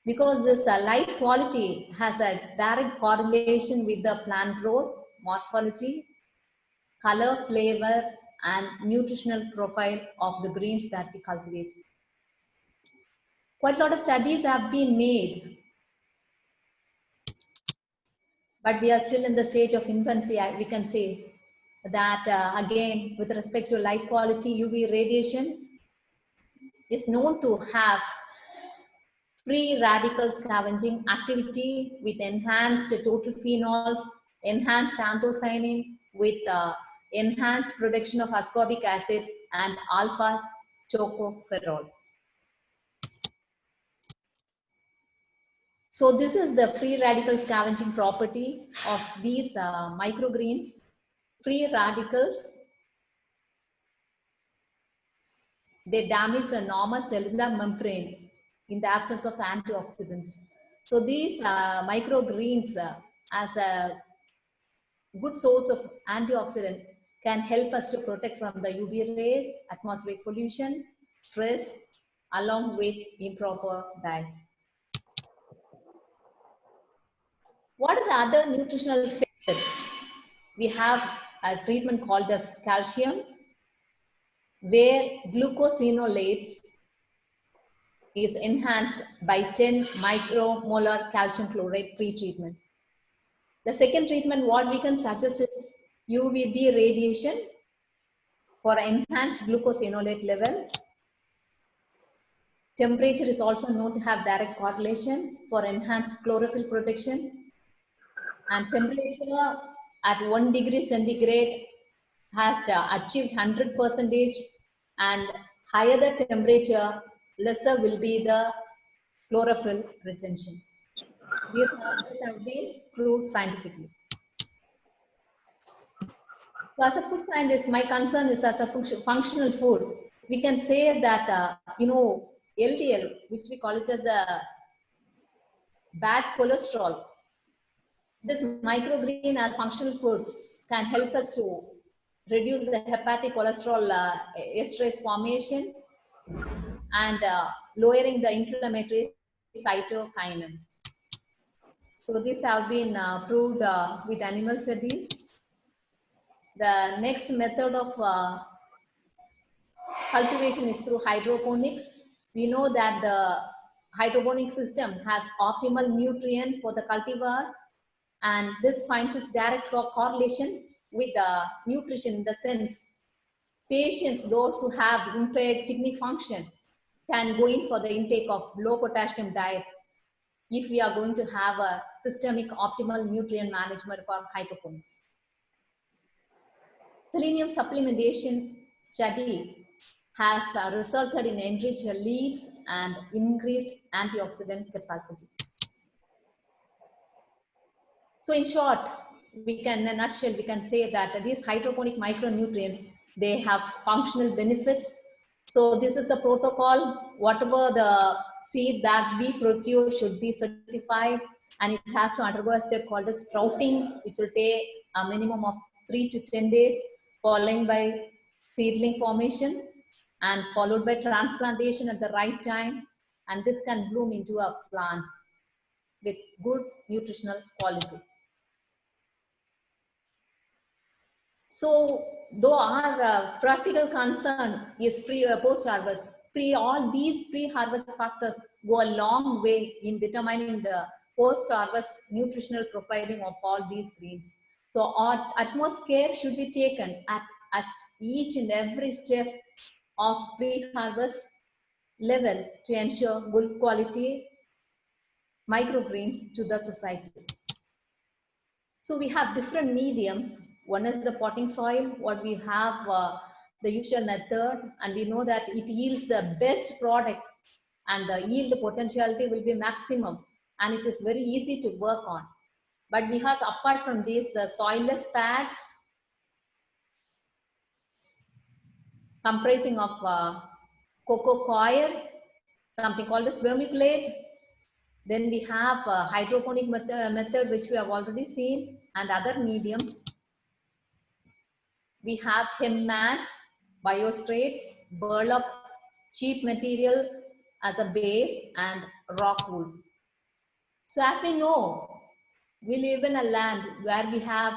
Because this light quality has a direct correlation with the plant growth, morphology, color, flavor, and nutritional profile of the greens that we cultivate. Quite a lot of studies have been made but we are still in the stage of infancy. We can say that again, with respect to light quality, UV radiation is known to have free radical scavenging activity with enhanced total phenols, enhanced anthocyanin, with enhanced production of ascorbic acid and alpha tocopherol. So this is the free radical scavenging property of these microgreens. Free radicals, they damage the normal cellular membrane in the absence of antioxidants. So these microgreens as a good source of antioxidant can help us to protect from the UV rays, atmospheric pollution, stress, along with improper diet. What are the other nutritional factors? We have a treatment called as calcium, where glucosinolates is enhanced by 10 micromolar calcium chloride pre-treatment. The second treatment, what we can suggest is UVB radiation for enhanced glucosinolate level. Temperature is also known to have direct correlation for enhanced chlorophyll protection. And temperature at 1 degree centigrade has achieved 100%, and higher the temperature, lesser will be the chlorophyll retention. These have been proved scientifically. So as a food scientist, my concern is as a functional food. We can say that, LDL, which we call it as a bad cholesterol, this microgreen as functional food can help us to reduce the hepatic cholesterol esterase formation and lowering the inflammatory cytokinins. So these have been proved with animal studies. The next method of cultivation is through hydroponics. We know that the hydroponic system has optimal nutrient for the cultivar, and this finds its direct correlation with the nutrition, in the sense patients, those who have impaired kidney function, can go in for the intake of low potassium diet if we are going to have a systemic optimal nutrient management for hydroponics. Selenium supplementation study has resulted in enriched leaves and increased antioxidant capacity. So in short, we can, in a nutshell, we can say that these hydroponic micronutrients, they have functional benefits. So this is the protocol. Whatever the seed that we procure should be certified, and it has to undergo a step called as sprouting, which will take a minimum of 3 to 10 days, followed by seedling formation and followed by transplantation at the right time. And this can bloom into a plant with good nutritional quality. So though our practical concern is post-harvest, all these pre-harvest factors go a long way in determining the post-harvest nutritional profiling of all these greens. So our utmost care should be taken at each and every step of pre-harvest level to ensure good quality microgreens to the society. So we have different mediums. One is the potting soil, what we have the usual method, and we know that it yields the best product and the yield potentiality will be maximum, and it is very easy to work on. But we have, apart from this, the soilless pads comprising of cocoa coir, something called as vermiculate. Then we have a hydroponic method, which we have already seen, and other mediums. We have hemp mats, biostrates, burlap, cheap material as a base, and rock wool. So as we know, we live in a land where we have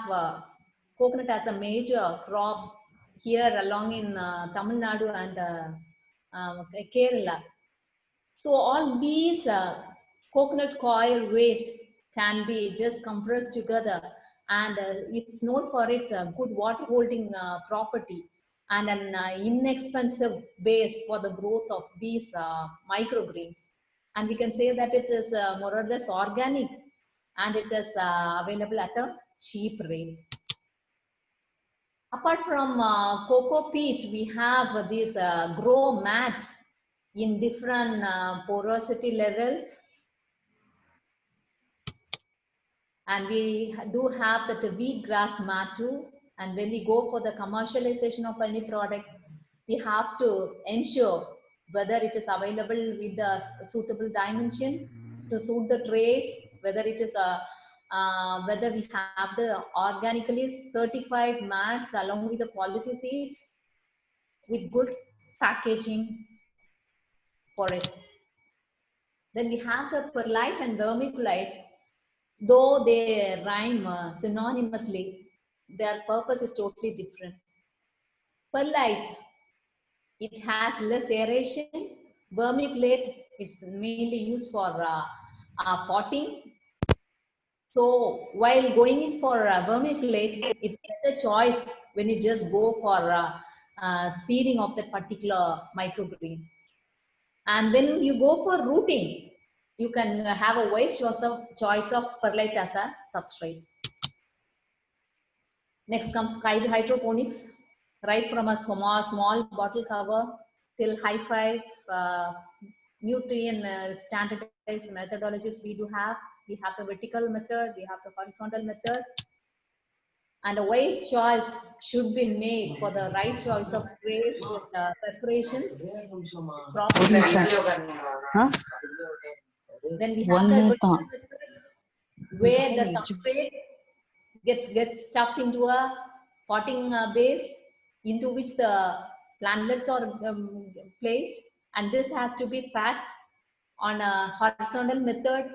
coconut as a major crop here along in Tamil Nadu and Kerala. So all these coconut coir waste can be just compressed together, and it's known for its good water holding property and an inexpensive base for the growth of these microgreens. And we can say that it is more or less organic, and it is available at a cheap rate. Apart from cocoa peat, we have these grow mats in different porosity levels. And we do have that wheat grass mat too. And when we go for the commercialization of any product, we have to ensure whether it is available with the suitable dimension to suit the trays, whether it is whether we have the organically certified mats along with the quality seeds with good packaging for it. Then we have the perlite and vermiculite. Though they rhyme synonymously, their purpose is totally different. Perlite, it has less aeration. Vermiculite, it's mainly used for potting. So while going in for vermiculite, it's a better choice when you just go for seeding of that particular microgreen. And when you go for rooting, you can have a wise choice of perlite as a substrate. Next comes hydroponics, right from a small bottle cover till high-fi nutrient standardized methodologies we do have. We have the vertical method, we have the horizontal method. And a wise choice should be made for the right choice of trays with perforations. Then we have the vertical method where the substrate gets stuffed into a potting base into which the plantlets are placed, and this has to be packed on a horizontal method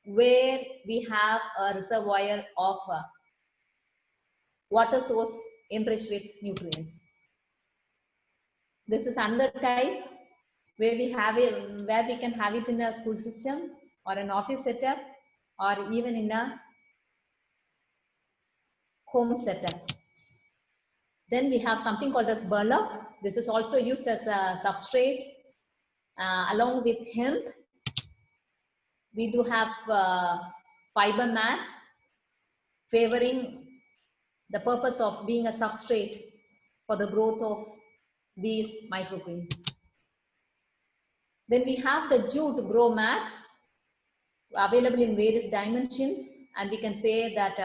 where we have a reservoir of water source enriched with nutrients. This is another type where we have it, where we can have it in a school system or an office setup or even in a home setup. Then we have something called as burlap. This is also used as a substrate along with hemp. We do have fiber mats favoring the purpose of being a substrate for the growth of these microgreens. Then we have the jute grow mats available in various dimensions, and we can say that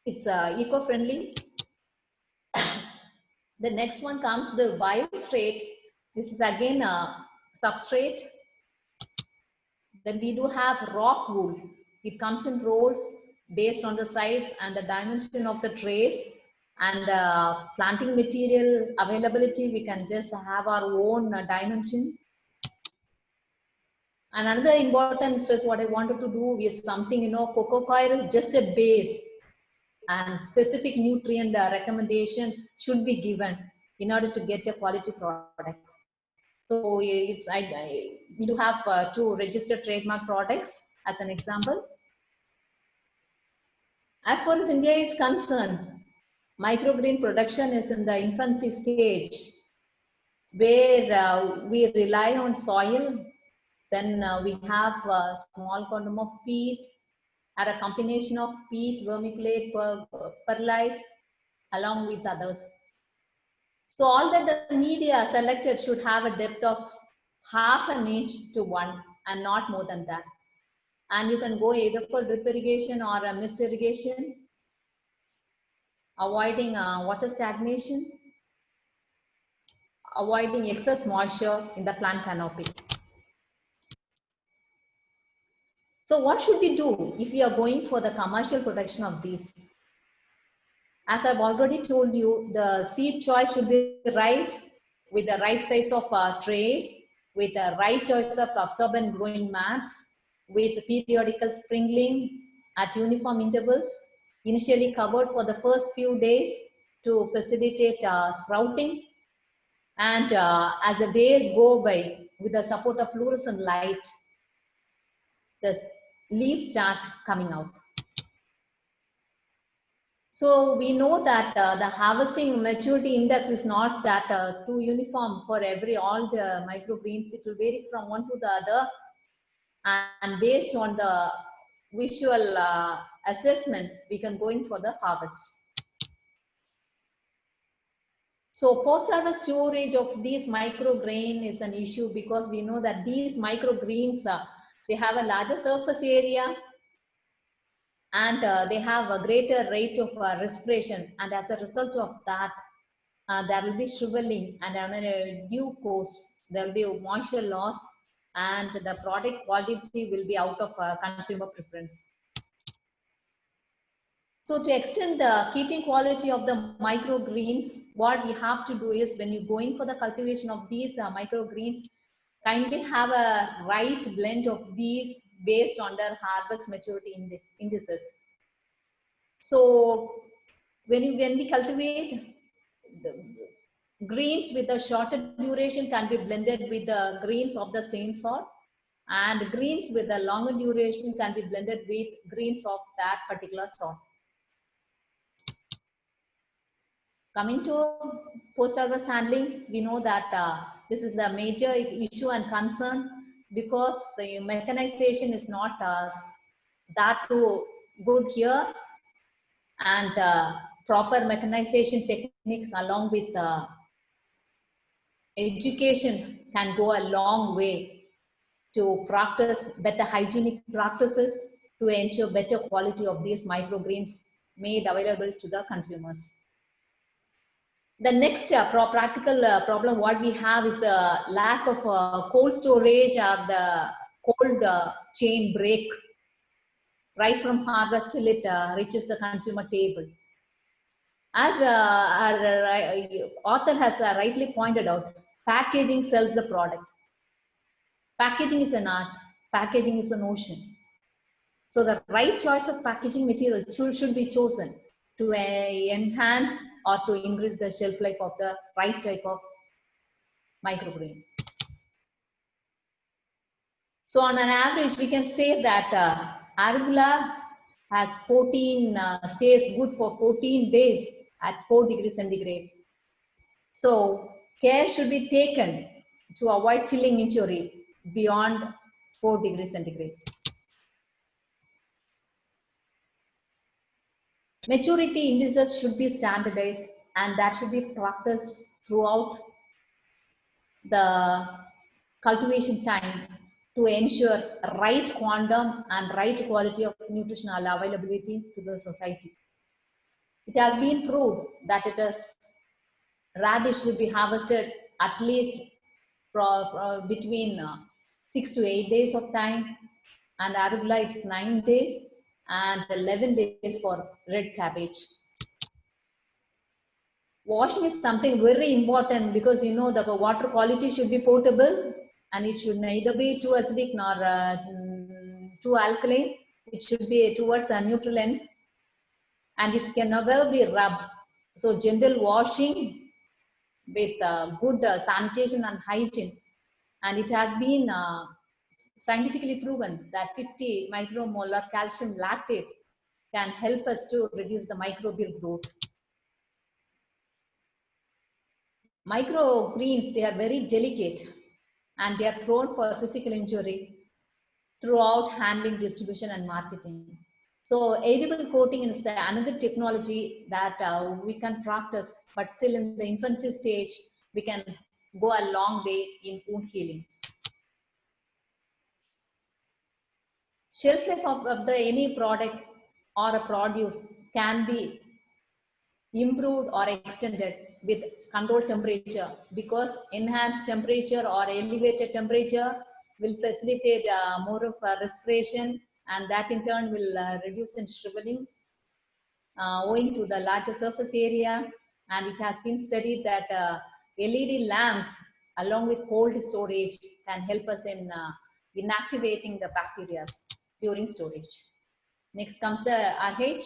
it's eco-friendly. The next one comes the biostrate. This is again a substrate. Then we do have rock wool. It comes in rolls based on the size and the dimension of the trays and planting material availability. We can just have our own dimension. And another important stress what I wanted to do is something, cocoa coir is just a base, and specific nutrient recommendation should be given in order to get a quality product. So we do have 2 registered trademark products as an example. As far as India is concerned, microgreen production is in the infancy stage where we rely on soil. Then we have a small quantum of peat, or a combination of peat, vermiculite, perlite, along with others. So all that the media selected should have a depth of 1/2 inch to 1 and not more than that. And you can go either for drip irrigation or a mist irrigation, avoiding water stagnation, avoiding excess moisture in the plant canopy. So what should we do if we are going for the commercial production of these? As I've already told you, the seed choice should be right, with the right size of trays, with the right choice of absorbent growing mats, with periodical sprinkling at uniform intervals, initially covered for the first few days to facilitate sprouting. And as the days go by, with the support of fluorescent light, the leaves start coming out. So we know that the harvesting maturity index is not that too uniform for all the microgreens. It will vary from one to the other, and based on the visual assessment, we can go in for the harvest. So post-harvest storage of these micrograin is an issue because we know that these microgreens, they have a larger surface area, and they have a greater rate of respiration, and as a result of that, there will be shriveling, and in due course, there will be moisture loss, and the product quality will be out of consumer preference. So to extend the keeping quality of the microgreens, what we have to do is when you go in for the cultivation of these microgreens, kindly have a right blend of these based on their harvest maturity indices. So when we cultivate, the greens with a shorter duration can be blended with the greens of the same sort, and greens with a longer duration can be blended with greens of that particular sort. Coming to post-harvest handling, we know that this is a major issue and concern because the mechanization is not that too good here, and proper mechanization techniques along with education can go a long way to practice better hygienic practices to ensure better quality of these microgreens made available to the consumers. The next practical problem what we have is the lack of cold storage or the cold chain break right from harvest till it reaches the consumer table. As our author has rightly pointed out, packaging sells the product. Packaging is an art, packaging is an ocean. So the right choice of packaging material should be chosen to enhance or to increase the shelf life of the right type of microgreen. So on an average, we can say that arugula has 14, stays good for 14 days at 4 degrees centigrade. So care should be taken to avoid chilling injury beyond 4 degrees centigrade. Maturity indices should be standardized, and that should be practiced throughout the cultivation time to ensure right quantum and right quality of nutritional availability to the society. It has been proved that radish should be harvested at least between 6 to 8 days of time, and arugula it's 9 days, and 11 days for red cabbage. Washing is something very important because you know the water quality should be potable, and it should neither be too acidic nor too alkaline. It should be towards a neutral end, and it can never be rubbed. So gentle washing with good sanitation and hygiene, and it has been scientifically proven that 50 micromolar calcium lactate can help us to reduce the microbial growth. Microgreens, they are very delicate and they are prone for physical injury throughout handling, distribution and marketing. So edible coating is another technology that we can practice, but still in the infancy stage, we can go a long way in wound healing. Shelf life of any product or a produce can be improved or extended with controlled temperature, because enhanced temperature or elevated temperature will facilitate more of respiration, and that in turn will reduce in shriveling owing to the larger surface area. And it has been studied that LED lamps along with cold storage can help us in inactivating the bacteria during storage. Next comes the RH.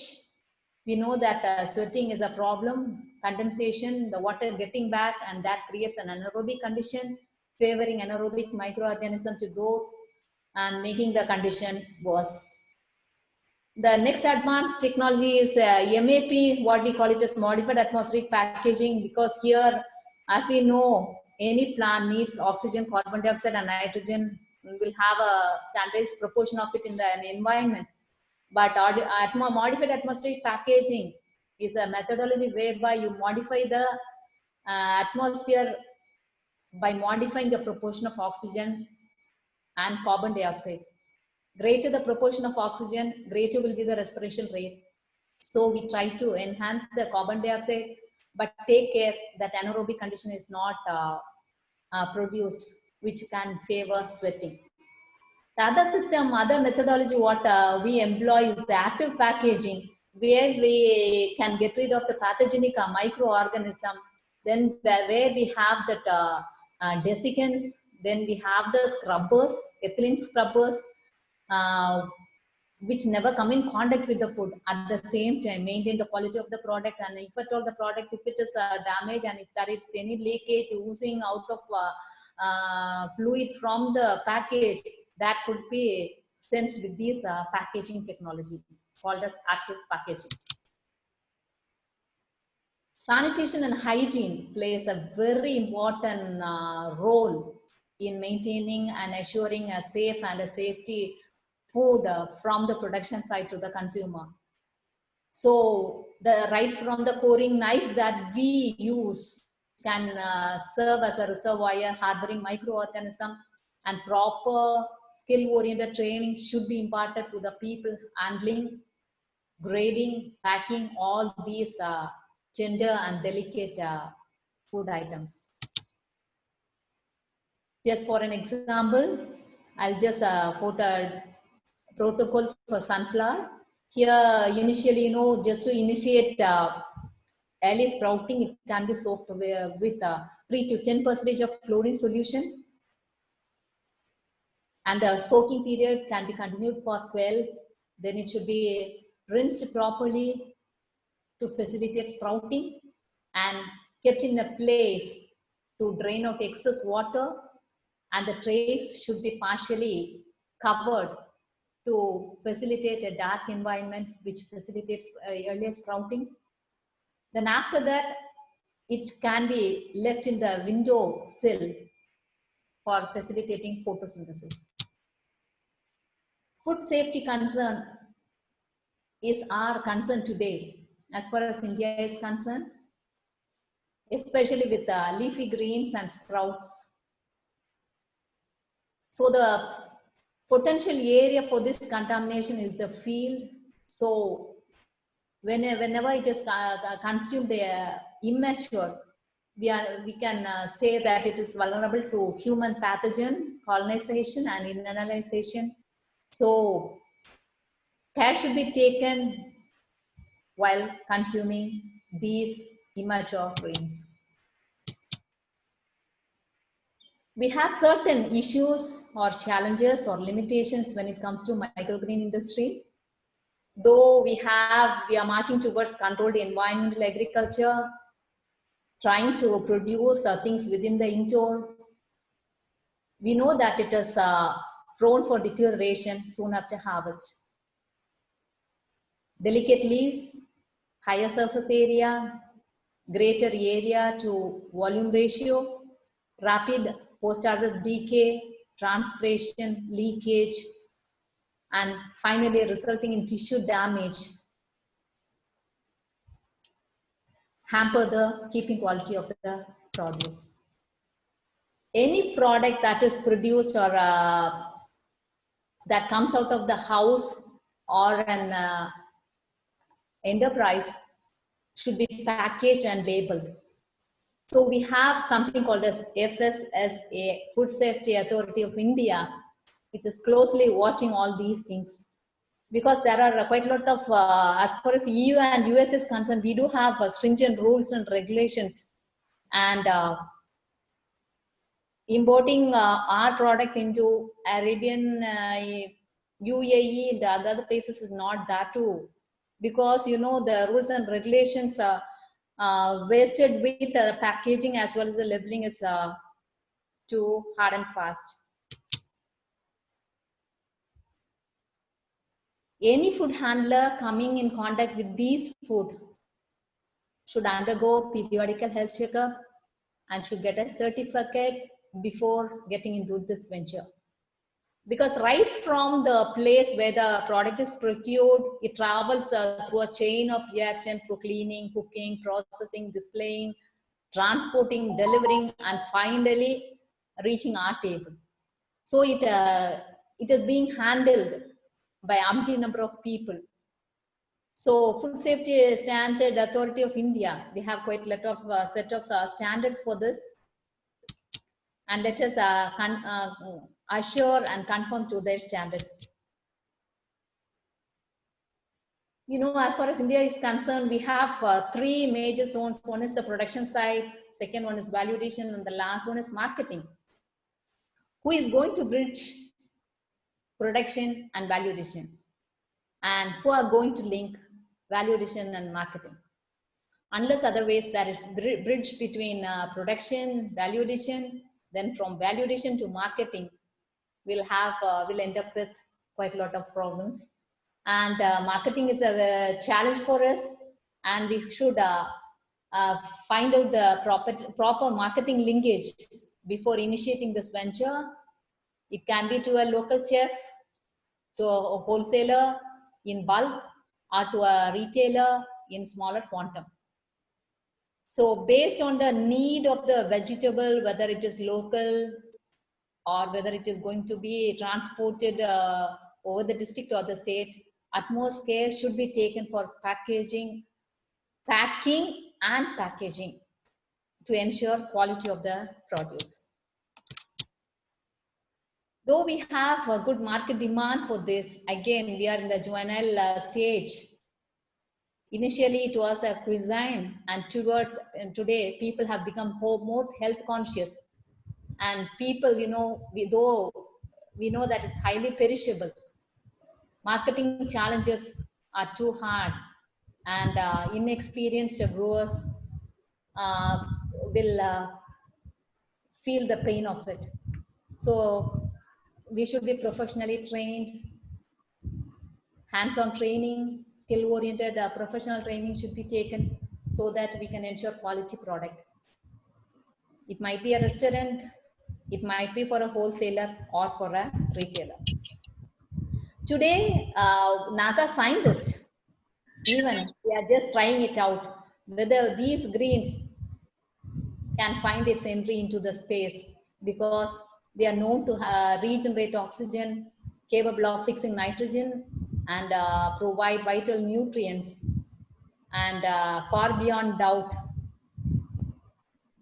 We know that sweating is a problem, condensation, the water getting back, and that creates an anaerobic condition, favoring anaerobic microorganism to grow. and making the condition worse. The next advanced technology is MAP, what we call it as modified atmospheric packaging, because here, as we know, any plant needs oxygen, carbon dioxide, and nitrogen. Will have a standardized proportion of it in the environment. But modified atmospheric packaging is a methodology whereby you modify the atmosphere by modifying the proportion of oxygen and carbon dioxide. Greater the proportion of oxygen, greater will be the respiration rate. So we try to enhance the carbon dioxide, but take care that anaerobic condition is not produced, which can favor sweating. The other system, other methodology, what we employ is the active packaging, where we can get rid of the pathogenic microorganism. Then where we have that desiccants, then we have the scrubbers, ethylene scrubbers, which never come in contact with the food. At the same time, maintain the quality of the product, and if at all the product, if it is damaged and if there is any leakage oozing out of fluid from the package, that could be sensed with this packaging technology called as active packaging. Sanitation and hygiene plays a very important role in maintaining and assuring a safe and a safety food from the production side to the consumer. So right from the coring knife that we use can serve as a reservoir harboring microorganisms, and proper skill-oriented training should be imparted to the people handling, grading, packing all these tender and delicate food items. Just for an example, I'll just quote a protocol for sunflower. Here, initially, just to initiate early sprouting, it can be soaked with 3 to 10% of chlorine solution. And the soaking period can be continued for 12. Then it should be rinsed properly to facilitate sprouting and kept in a place to drain out excess water. And the trays should be partially covered to facilitate a dark environment, which facilitates earlier sprouting. Then after that, it can be left in the window sill for facilitating photosynthesis. Food safety concern is our concern today, as far as India is concerned, especially with leafy greens and sprouts. So the potential area for this contamination is the field. So whenever it is consumed immature, we can say that it is vulnerable to human pathogen colonization and internalization. So care should be taken while consuming these immature grains. We have certain issues or challenges or limitations when it comes to microgreen industry. Though we are marching towards controlled environmental agriculture, trying to produce things within the indoor, we know that it is prone for deterioration soon after harvest. Delicate leaves, higher surface area, greater area to volume ratio, rapid post-harvest decay, transpiration, leakage, and finally resulting in tissue damage, hamper the keeping quality of the produce. Any product that is produced or that comes out of the house or an enterprise should be packaged and labeled. So we have something called as FSSA, Food Safety Authority of India, which is closely watching all these things. Because there are quite a lot of, as far as EU and US is concerned, we do have stringent rules and regulations. And importing our products into Arabian, UAE, and other places is not that too. Because, the rules and regulations wasted with packaging as well as the labeling is too hard and fast. Any food handler coming in contact with these food should undergo periodical health checkup and should get a certificate before getting into this venture. Because right from the place where the product is procured, it travels through a chain of reaction through cleaning, cooking, processing, displaying, transporting, delivering, and finally reaching our table. So it is being handled by umpteen number of people. So Food Safety Standard Authority of India, they have quite a lot of set of standards for this. And let us assure and conform to their standards. You know, as far as India is concerned, we have 3 major zones. One is the production side, second one is value addition, and the last one is marketing. Who is going to bridge production and value addition? And who are going to link value addition and marketing? Unless otherwise there is bridge between production, value addition, then from value addition to marketing, we'll end up with quite a lot of problems. And marketing is a challenge for us, and we should find out the proper marketing linkage before initiating this venture. It can be to a local chef, to a wholesaler in bulk, or to a retailer in smaller quantum. So based on the need of the vegetable, whether it is local or whether it is going to be transported over the district or the state, utmost care should be taken for packaging, packing and packaging to ensure quality of the produce. Though we have a good market demand for this, again, we are in the juvenile stage. Initially, it was a cuisine, and today, people have become more health conscious. And people, you know, though we know that it's highly perishable, marketing challenges are too hard, and inexperienced growers will feel the pain of it. So we should be professionally trained, hands-on training, skill-oriented professional training should be taken so that we can ensure quality product. It might be a restaurant, it might be for a wholesaler or for a retailer. Today, NASA scientists, even they are just trying it out, whether these greens can find its entry into the space, because they are known to regenerate oxygen, capable of fixing nitrogen, and provide vital nutrients. And far beyond doubt,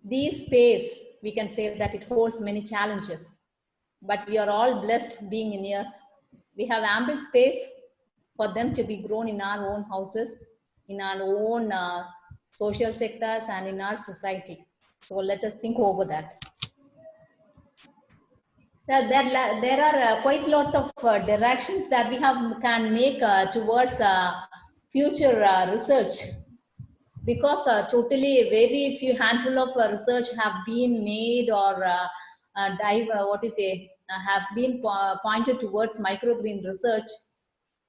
this space, we can say that it holds many challenges, but we are all blessed being in Earth. We have ample space for them to be grown in our own houses, in our own social sectors, and in our society. So let us think over that. There are quite a lot of directions that we can make towards future research, because totally very few handful of research have been made or have been pointed towards microgreen research.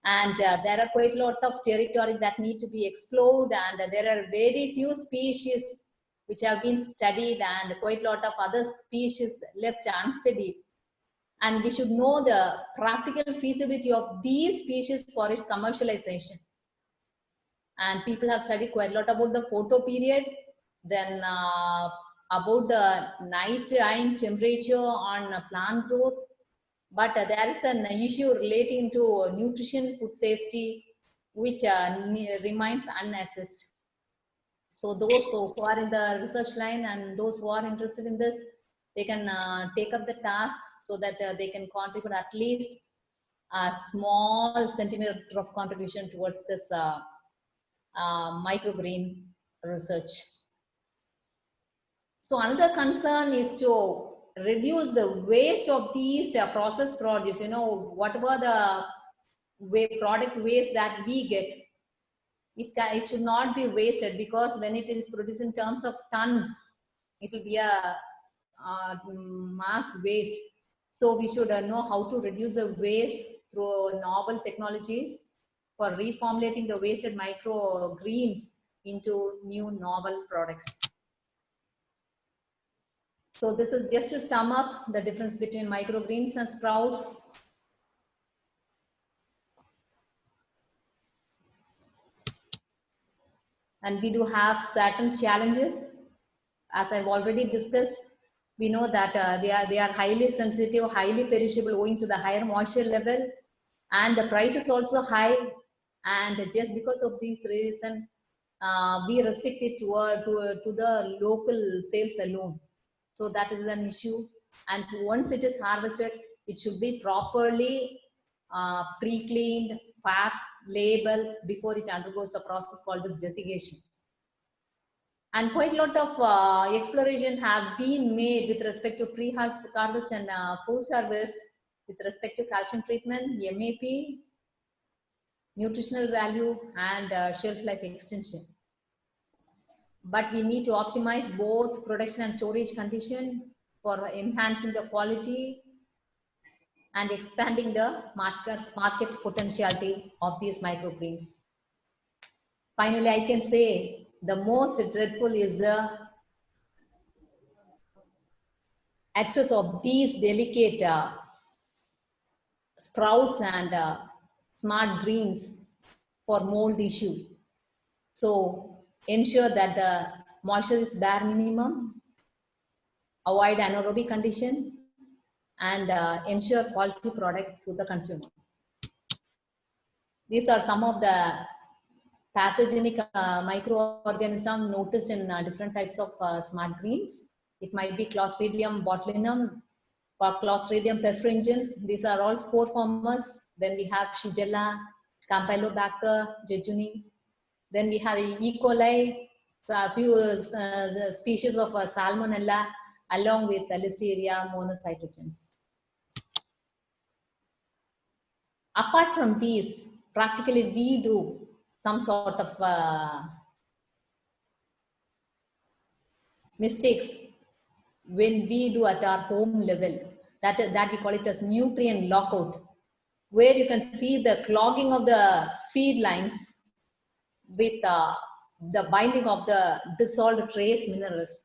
And there are quite a lot of territory that need to be explored, and there are very few species which have been studied and quite a lot of other species left unstudied. And we should know the practical feasibility of these species for its commercialization. And people have studied quite a lot about the photo period, then about the nighttime temperature on plant growth. But there is an issue relating to nutrition, food safety, which remains unassessed. So those who are in the research line and those who are interested in this, they can take up the task so that they can contribute at least a small centimeter of contribution towards this microgreen research. So another concern is to reduce the waste of these processed produce. You know, whatever the product waste that we get, it should not be wasted, because when it is produced in terms of tons, it will be a mass waste. So we should know how to reduce the waste through novel technologies for reformulating the wasted microgreens into new novel products. So this is just to sum up the difference between microgreens and sprouts. And we do have certain challenges. As I've already discussed, we know that they are highly sensitive, highly perishable owing to the higher moisture level, and the price is also high. And just because of this reason, we restrict it to the local sales alone. So that is an issue. And so once it is harvested, it should be properly pre-cleaned, packed, labeled before it undergoes a process called as desiccation. And quite a lot of exploration have been made with respect to pre-harvest and post-harvest with respect to calcium treatment, MAP, nutritional value, and shelf life extension. But we need to optimize both production and storage condition for enhancing the quality and expanding the market potentiality of these microgreens. Finally, I can say the most dreadful is the access of these delicate sprouts and smart greens for mold issue. So ensure that the moisture is bare minimum, avoid anaerobic condition, and ensure quality product to the consumer. These are some of the pathogenic microorganisms noticed in different types of smart greens. It might be Clostridium botulinum or Clostridium perfringens. These are all spore formers. Then we have Shigella, Campylobacter jejuni. Then we have E. coli, so a few species of Salmonella, along with Listeria monocytogenes. Apart from these, practically we do some sort of mistakes when we do at our home level. That we call it as nutrient lockout, where you can see the clogging of the feed lines with the binding of the dissolved trace minerals.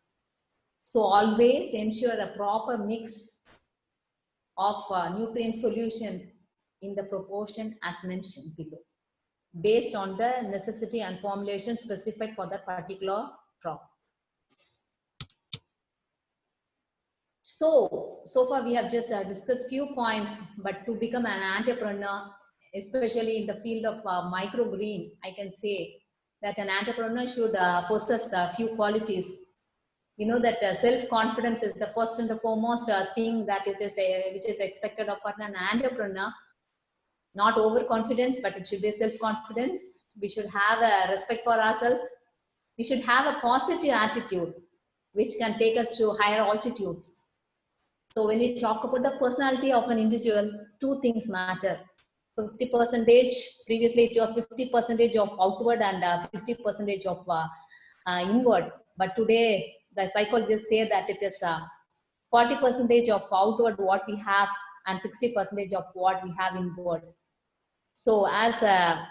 So always ensure a proper mix of nutrient solution in the proportion as mentioned below, based on the necessity and formulation specified for that particular crop. So far we have just discussed few points, but to become an entrepreneur, especially in the field of microgreen, I can say that an entrepreneur should possess a few qualities. You know that self-confidence is the first and the foremost thing that which is expected of an entrepreneur. Not overconfidence, but it should be self-confidence. We should have a respect for ourselves. We should have a positive attitude, which can take us to higher altitudes. So when we talk about the personality of an individual, two things matter. 50%, previously it was 50% of outward and 50% of inward. But today, the psychologists say that it is 40% of outward what we have and 60% of what we have inward. So as a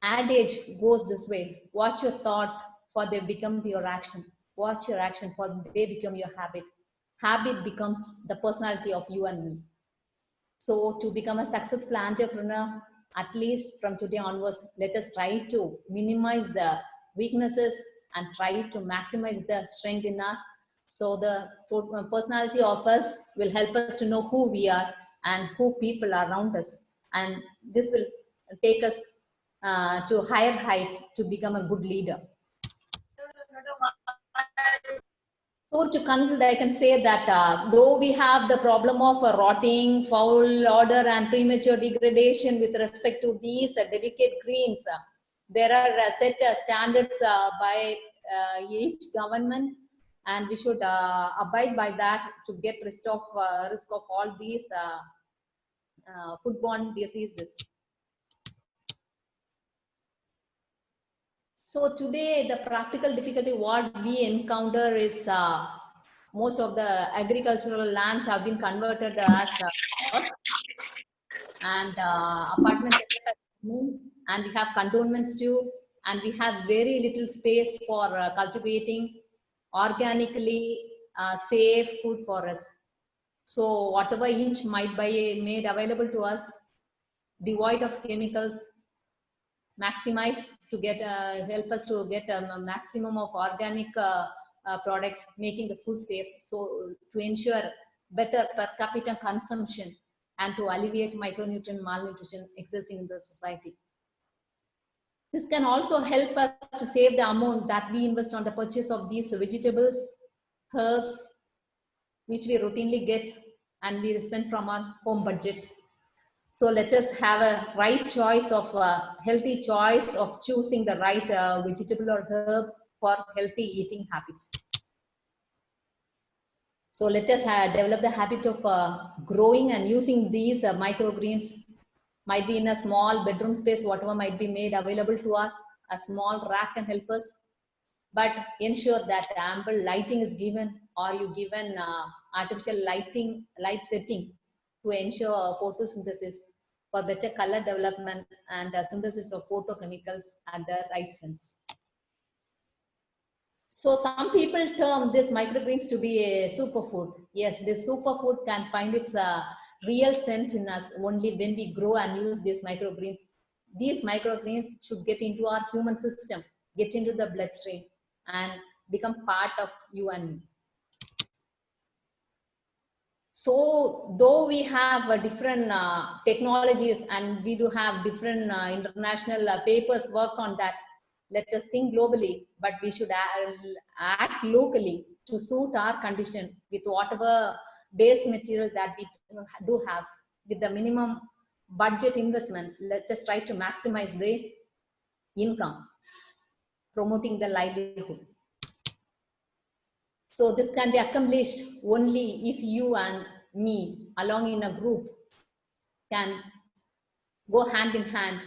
adage goes this way, watch your thought for they become your action. Watch your action for they become your habit. Habit becomes the personality of you and me. So to become a successful entrepreneur, at least from today onwards, let us try to minimize the weaknesses and try to maximize the strength in us. So the personality of us will help us to know who we are and who people are around us. And this will take us to higher heights to become a good leader. So to conclude, I can say that though we have the problem of rotting, foul odor and premature degradation with respect to these delicate greens, there are set standards by each government, and we should abide by that to get risk of all these foodborne diseases. So today, the practical difficulty what we encounter is most of the agricultural lands have been converted as plots, and apartments and we have cantonments too, and we have very little space for cultivating organically safe food for us. So whatever inch might be made available to us, devoid of chemicals, maximize to get help us to get a maximum of organic products, making the food safe. So to ensure better per capita consumption and to alleviate micronutrient malnutrition existing in the society. This can also help us to save the amount that we invest on the purchase of these vegetables, herbs, which we routinely get and we spend from our home budget. So let us have a right choice of healthy choice of choosing the right vegetable or herb for healthy eating habits. So let us develop the habit of growing and using these microgreens. Might be in a small bedroom space, whatever might be made available to us. A small rack can help us, but ensure that ample lighting is given, or you given artificial light setting to ensure photosynthesis for better color development and synthesis of photochemicals at the right sense. So some people term this microgreens to be a superfood. Yes, this superfood can find its real sense in us only when we grow and use these microgreens. These microgreens should get into our human system, get into the bloodstream, and become part of you and me. So though we have different technologies and we do have different international papers work on that, let us think globally, but we should act locally to suit our condition with whatever base material that we do have. With the minimum budget investment, let us try to maximize the income, promoting the livelihood. So this can be accomplished only if you and me, along in a group, can go hand in hand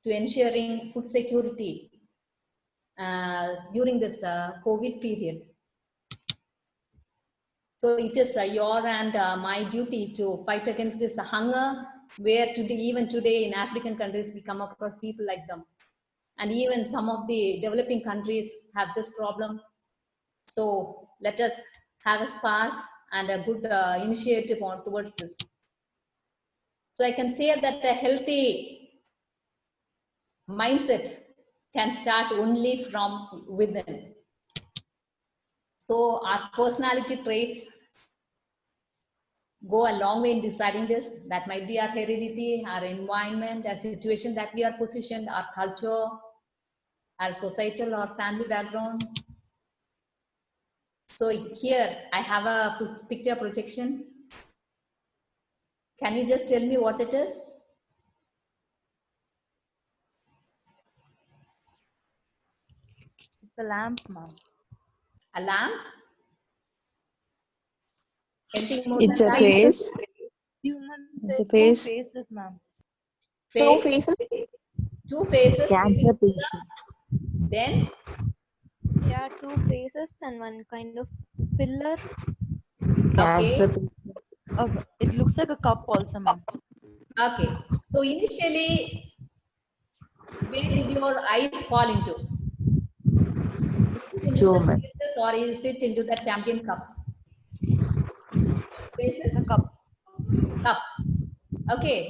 to ensuring food security during this COVID period. So it is your and my duty to fight against this hunger, where today, even today in African countries, we come across people like them. And even some of the developing countries have this problem. So let us have a spark and a good initiative on towards this. So I can say that a healthy mindset can start only from within. So our personality traits go a long way in deciding this. That might be our heredity, our environment, our situation that we are positioned, our culture, our societal or family background. So here I have a picture projection. Can you just tell me what it is? It's a lamp, ma'am. A lamp? Anything more It's than a that? face. Human It's a face. face. Two faces, ma'am. Two Face? faces. Two faces. Cancer Then? Yeah, two faces and one kind of pillar. Okay. It looks like a cup also, ma'am. Okay. So initially, where did your eyes fall into? Is it into the faces or is it into the champion cup? Faces? The cup. Cup. Okay.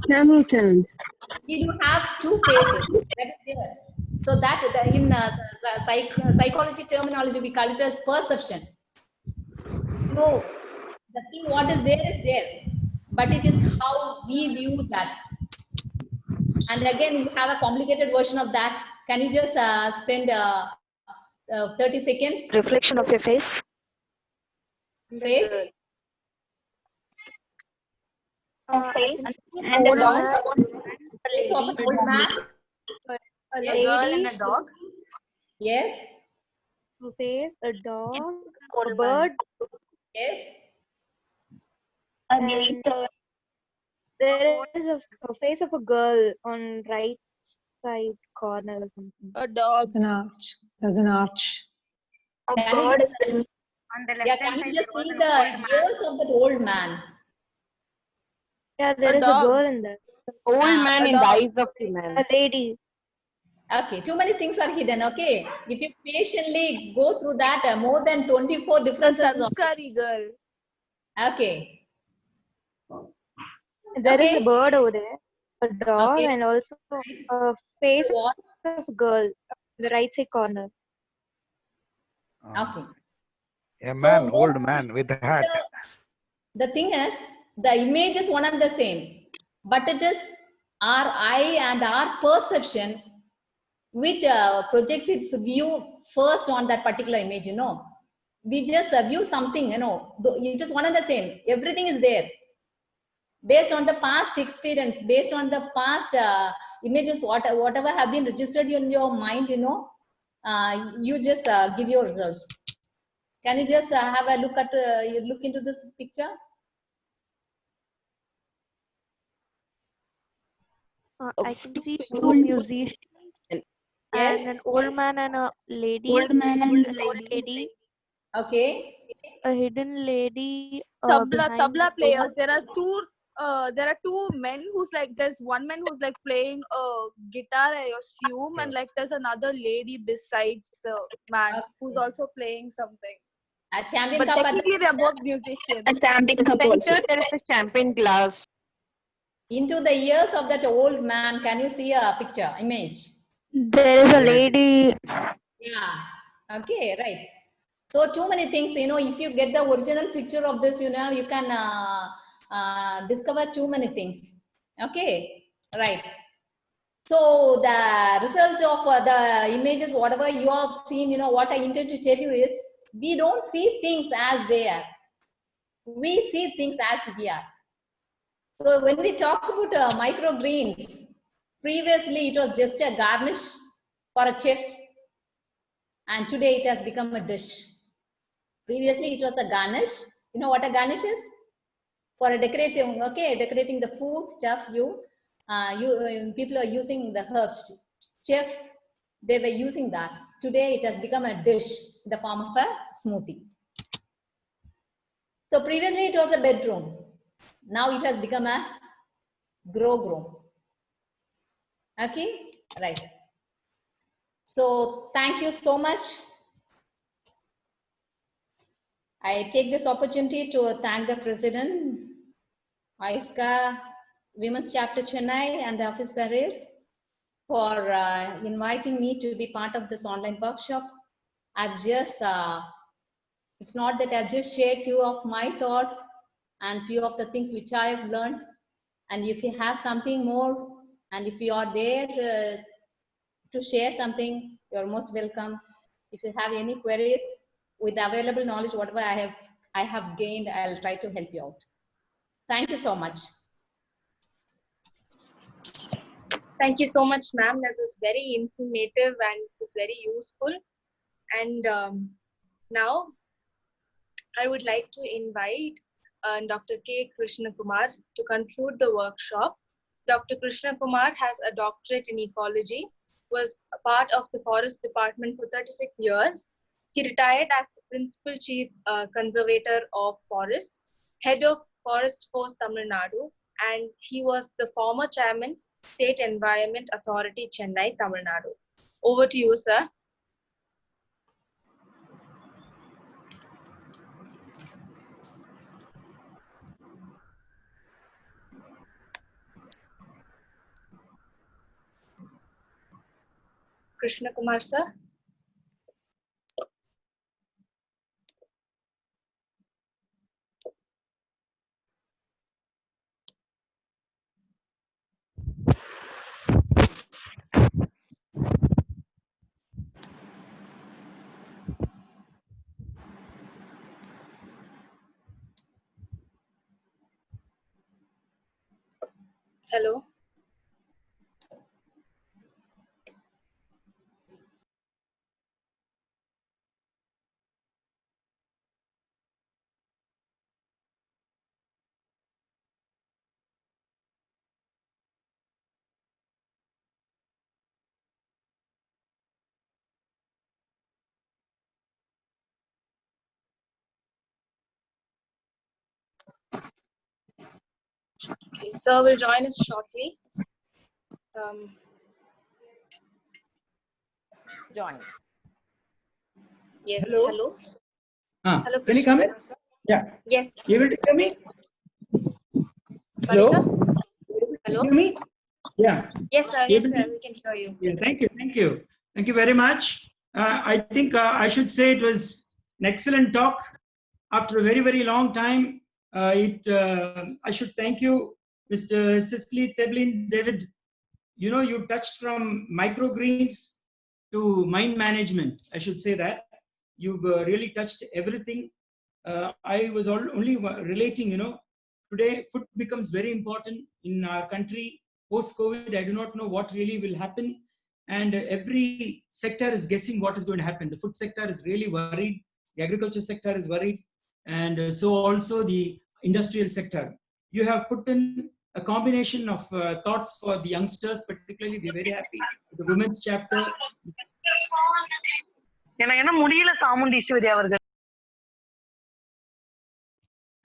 Hamilton. We do have two faces. That is there. So that in psychology terminology, we call it as perception. No, the thing what is there, but it is how we view that. And again, you have a complicated version of that. Can you just spend 30 seconds? Reflection of your face. Face? Face and a dog. Face of an old man? A girl and a dog? Yes. Two face, a dog, a bird. Yes. And there is a face of a girl on right side corner or something. A dog. There's an arch. There's an arch. A bird is on the left hand side. Can you just see the ears of that old man? Yeah, there is a girl in there. Old man in the eyes of women. A lady. Okay, too many things are hidden. Okay, if you patiently go through that, more than 24 differences. Sanskari girl. Okay. There is a Okay. bird over there, a dog, Okay. and also a face of a girl in the right side corner. Okay. A So man, don't old man with a hat. the thing is, the image is one and the same, but it is our eye and our perception which projects its view first on that particular image. We just view something. It is one and the same. Everything is there based on the past experience, based on the past images, whatever have been registered in your mind. You just give your results. Can you just have a look into this picture? I can see two musicians Yes. and an old man and a lady. Old man and An old lady. Okay. A hidden lady. Tabla Behind the players. There are two men who's like, there's one man who's like playing a guitar, I assume, and like there's another lady besides the man who's also playing something. A champion But cup at technically they're both musicians. A champagne cup also. Center there is a champagne glass. Into the ears of that old man, can you see a picture, image? There is a lady. Yeah. Okay, right. So too many things, if you get the original picture of this, you can discover too many things. Okay, right. So the result of the images, whatever you have seen, what I intend to tell you is, we don't see things as they are. We see things as we are. So when we talk about microgreens, previously it was just a garnish for a chef, and today it has become a dish. Previously it was a garnish. You know what a garnish is? For a decorating, decorating the food stuff, people are using the herbs. Chef, they were using that. Today it has become a dish in the form of a smoothie. So previously it was a bedroom. Now it has become a grow room. Okay, right. So thank you so much. I take this opportunity to thank the President, AISCA Women's Chapter Chennai and the Office Bearers for inviting me to be part of this online workshop. I've just, it's not that I've just shared few of my thoughts and few of the things which I've learned. And if you have something more, and if you are there to share something, you're most welcome. If you have any queries with available knowledge, whatever I have gained, I'll try to help you out. Thank you so much. Thank you so much, ma'am. That was very informative and it was very useful. And now I would like to invite Dr. K. Krishna Kumar to conclude the workshop. Dr. Krishna Kumar has a doctorate in ecology, was a part of the forest department for 36 years. He retired as the principal chief conservator of forest, head of Forest Force Tamil Nadu, and he was the former chairman, State Environment Authority, Chennai, Tamil Nadu. Over to you, sir. Krishna Kumar, sir. Hello. Okay, sir will join us shortly. Join. Yes, Hello. hello. Hello, Can you come in? Krishna sir. Yeah. Yes. You able to hear me? Sorry, Hello? sir. Can you Hello. hear me? Yeah. Yes, sir. You Yes, able sir. to- We can hear you. Yeah, thank you. Thank you. Thank you very much. I think I should say it was an excellent talk. After a very, very long time, I should thank you, Mr. Cicely Theblin David. You know, you touched from microgreens to mind management. I should say that. You've really touched everything. I was only relating, you know, today food becomes very important in our country. Post-COVID, I do not know what really will happen. And every sector is guessing what is going to happen. The food sector is really worried. The agriculture sector is worried. And so also the industrial sector. You have put in a combination of thoughts for the youngsters, particularly. We're very happy with the women's chapter.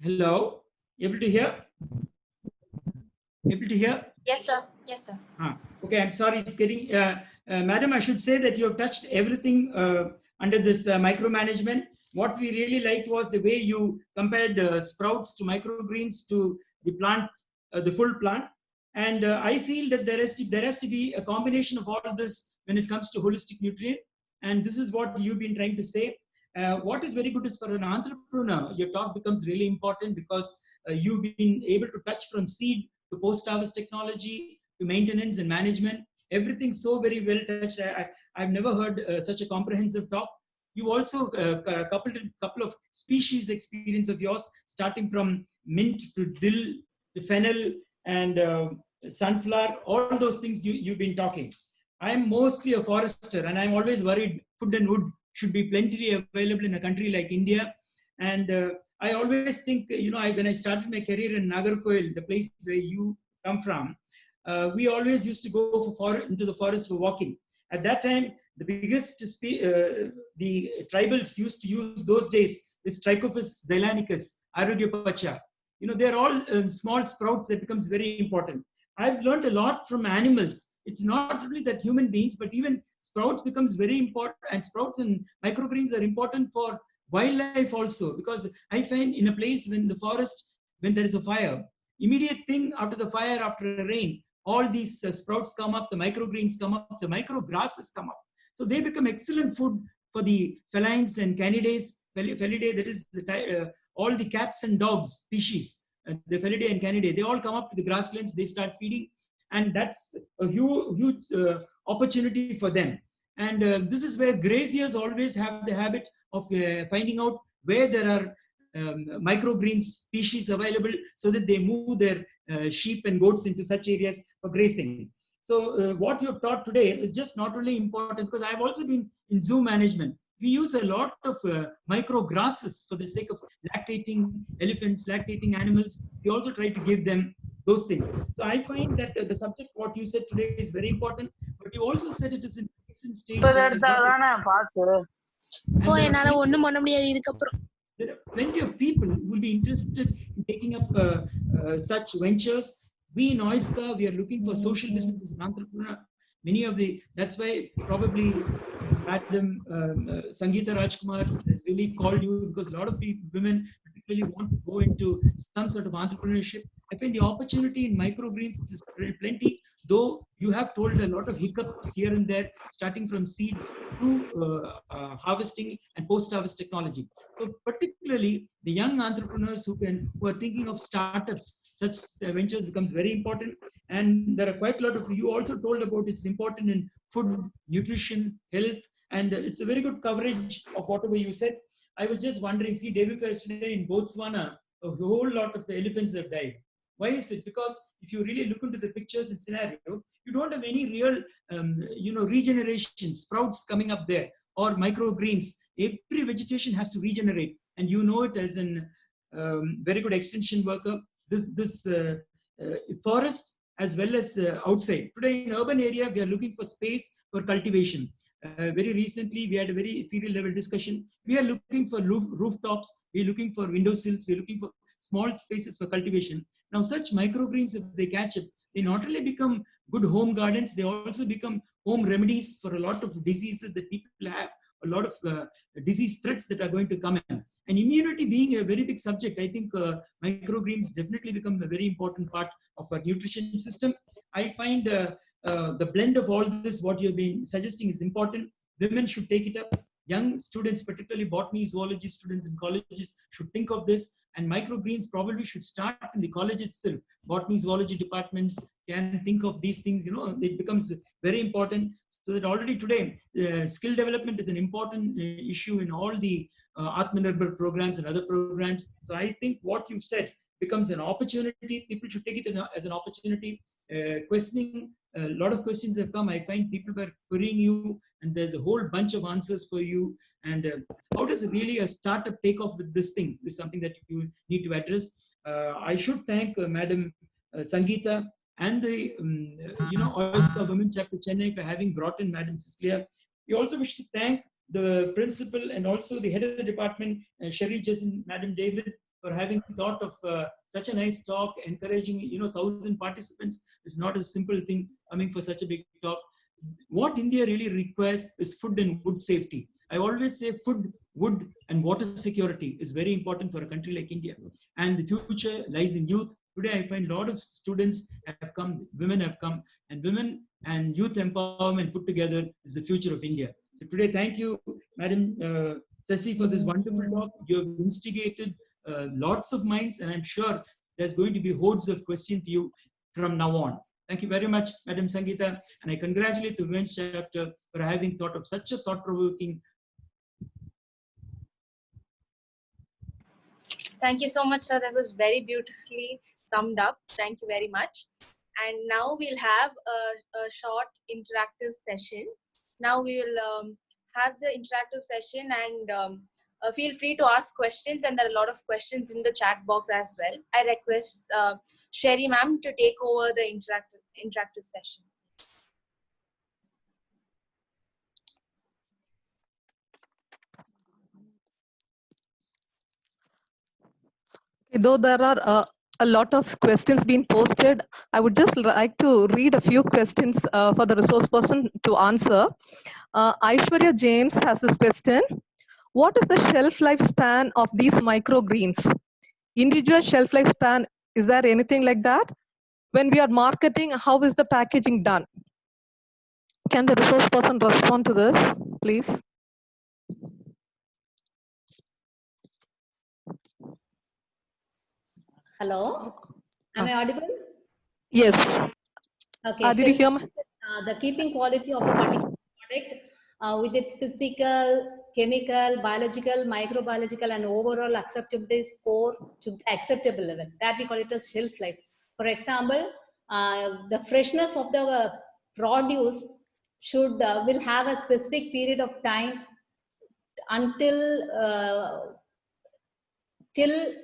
Hello, able to hear? Able to hear? Yes, sir. Yes, sir. Okay, I'm sorry. It's getting, madam, I should say that you have touched everything under this micromanagement. What we really liked was the way you compared sprouts to microgreens to the plant, the full plant. And I feel that there has to be a combination of all of this when it comes to holistic nutrient. And this is what you've been trying to say. What is very good is for an entrepreneur, your talk becomes really important because you've been able to touch from seed to post-harvest technology to maintenance and management. Everything so very well touched. I've never heard such a comprehensive talk. You also coupled a couple of species experience of yours, starting from mint to dill to fennel and sunflower, all those things you've been talking. I'm mostly a forester and I'm always worried food and wood should be plentifully available in a country like India. And I always think, you know, when I started my career in Nagarkoil, the place where you come from, we always used to go into the forest for walking. At that time, the biggest, the tribals used to use those days is Trichophis zeylanicus, Arudyapacha. You know, they're all small sprouts that becomes very important. I've learned a lot from animals. It's not only that human beings, but even sprouts becomes very important, and sprouts and microgreens are important for wildlife also, because I find in a place when the forest, when there is a fire, immediate thing after the fire, after a rain, all these sprouts come up, the microgreens come up, the micrograsses come up. So they become excellent food for the felines and canidae, that is all the cats and dogs species, the Felidae and Canidae, they all come up to the grasslands, they start feeding, and that's a huge opportunity for them. And this is where graziers always have the habit of finding out where there are microgreen species available so that they move their sheep and goats into such areas for grazing. So what you have taught today is just not only important, because I've also been in zoo management. We use a lot of micro grasses for the sake of lactating elephants, lactating animals. We also try to give them those things. So I find that the subject, what you said today, is very important, but you also said it is in nascent stage. There are plenty of people who will be interested in taking up such ventures. We in OISCA, we are looking for social businesses and entrepreneur. Many of the, that's why probably Madam Sangeeta Rajkumar has really called you, because a lot of people, women particularly, want to go into some sort of entrepreneurship. I find the opportunity in microgreens is plenty, though you have told a lot of hiccups here and there, starting from seeds to harvesting and post-harvest technology. So particularly the young entrepreneurs who are thinking of startups, such ventures becomes very important. And there are quite a lot of, you also told about it's important in food, nutrition, health, and it's a very good coverage of whatever you said. I was just wondering, see, day before yesterday in Botswana, a whole lot of elephants have died. Why is it? Because if you really look into the pictures and scenario, you don't have any real, regeneration, sprouts coming up there, or microgreens. Every vegetation has to regenerate, and you know it as a very good extension worker. This forest as well as outside. Today in urban area, we are looking for space for cultivation. Very recently, we had a very serial level discussion. We are looking for rooftops. We are looking for windowsills. We are looking for. small spaces for cultivation. Now, such microgreens, if they catch up, they not only become good home gardens, they also become home remedies for a lot of diseases that people have, a lot of disease threats that are going to come in. And immunity being a very big subject, I think microgreens definitely become a very important part of our nutrition system. I find the blend of all this, what you've been suggesting, is important. Women should take it up. Young students, particularly botany, zoology students in colleges, should think of this. And microgreens probably should start in the college itself. Botany, zoology departments can think of these things. It becomes very important. So that already today, skill development is an important issue in all the Atmanirbhar programs and other programs. So I think what you've said becomes an opportunity. People should take it as an opportunity. Questioning, a lot of questions have come. I find people were querying you, and there's a whole bunch of answers for you. And how does really a startup take off with this thing? This is something that you need to address. I should thank Madam Sangeeta and the Oyster Women Chapter Chennai for having brought in Madam Cecilia. We also wish to thank the principal and also the head of the department, Sherry Jason, Madam David, for having thought of such a nice talk, encouraging 1,000 participants. Is not a simple thing coming for such a big talk. What India really requires is food and wood safety. I always say food, wood, and water security is very important for a country like India. And the future lies in youth. Today, I find a lot of students have come, women have come, and women and youth empowerment put together is the future of India. So today, thank you, Madam Sasi, for this wonderful talk. You have instigated lots of minds, and I'm sure there's going to be hordes of questions to you from now on. Thank you very much, Madam Sangeeta, and I congratulate the Women's Chapter for having thought of such a thought-provoking. Thank you so much, sir. That was very beautifully summed up. Thank you very much. And now we'll have a short interactive session. Now we will have the interactive session, and feel free to ask questions, and there are a lot of questions in the chat box as well. I request Sherry ma'am to take over the interactive session. Though there are a lot of questions being posted, I would just like to read a few questions for the resource person to answer. Aishwarya James has this question. What is the shelf lifespan of these microgreens? Individual shelf lifespan, is there anything like that? When we are marketing, how is the packaging done? Can the resource person respond to this, please? Hello, am I audible? Yes. Okay. Did you hear me? The keeping quality of a particular product with its physical, chemical, biological, microbiological, and overall acceptability score to the acceptable level. That we call it as shelf life. For example, the freshness of the produce should will have a specific period of time until till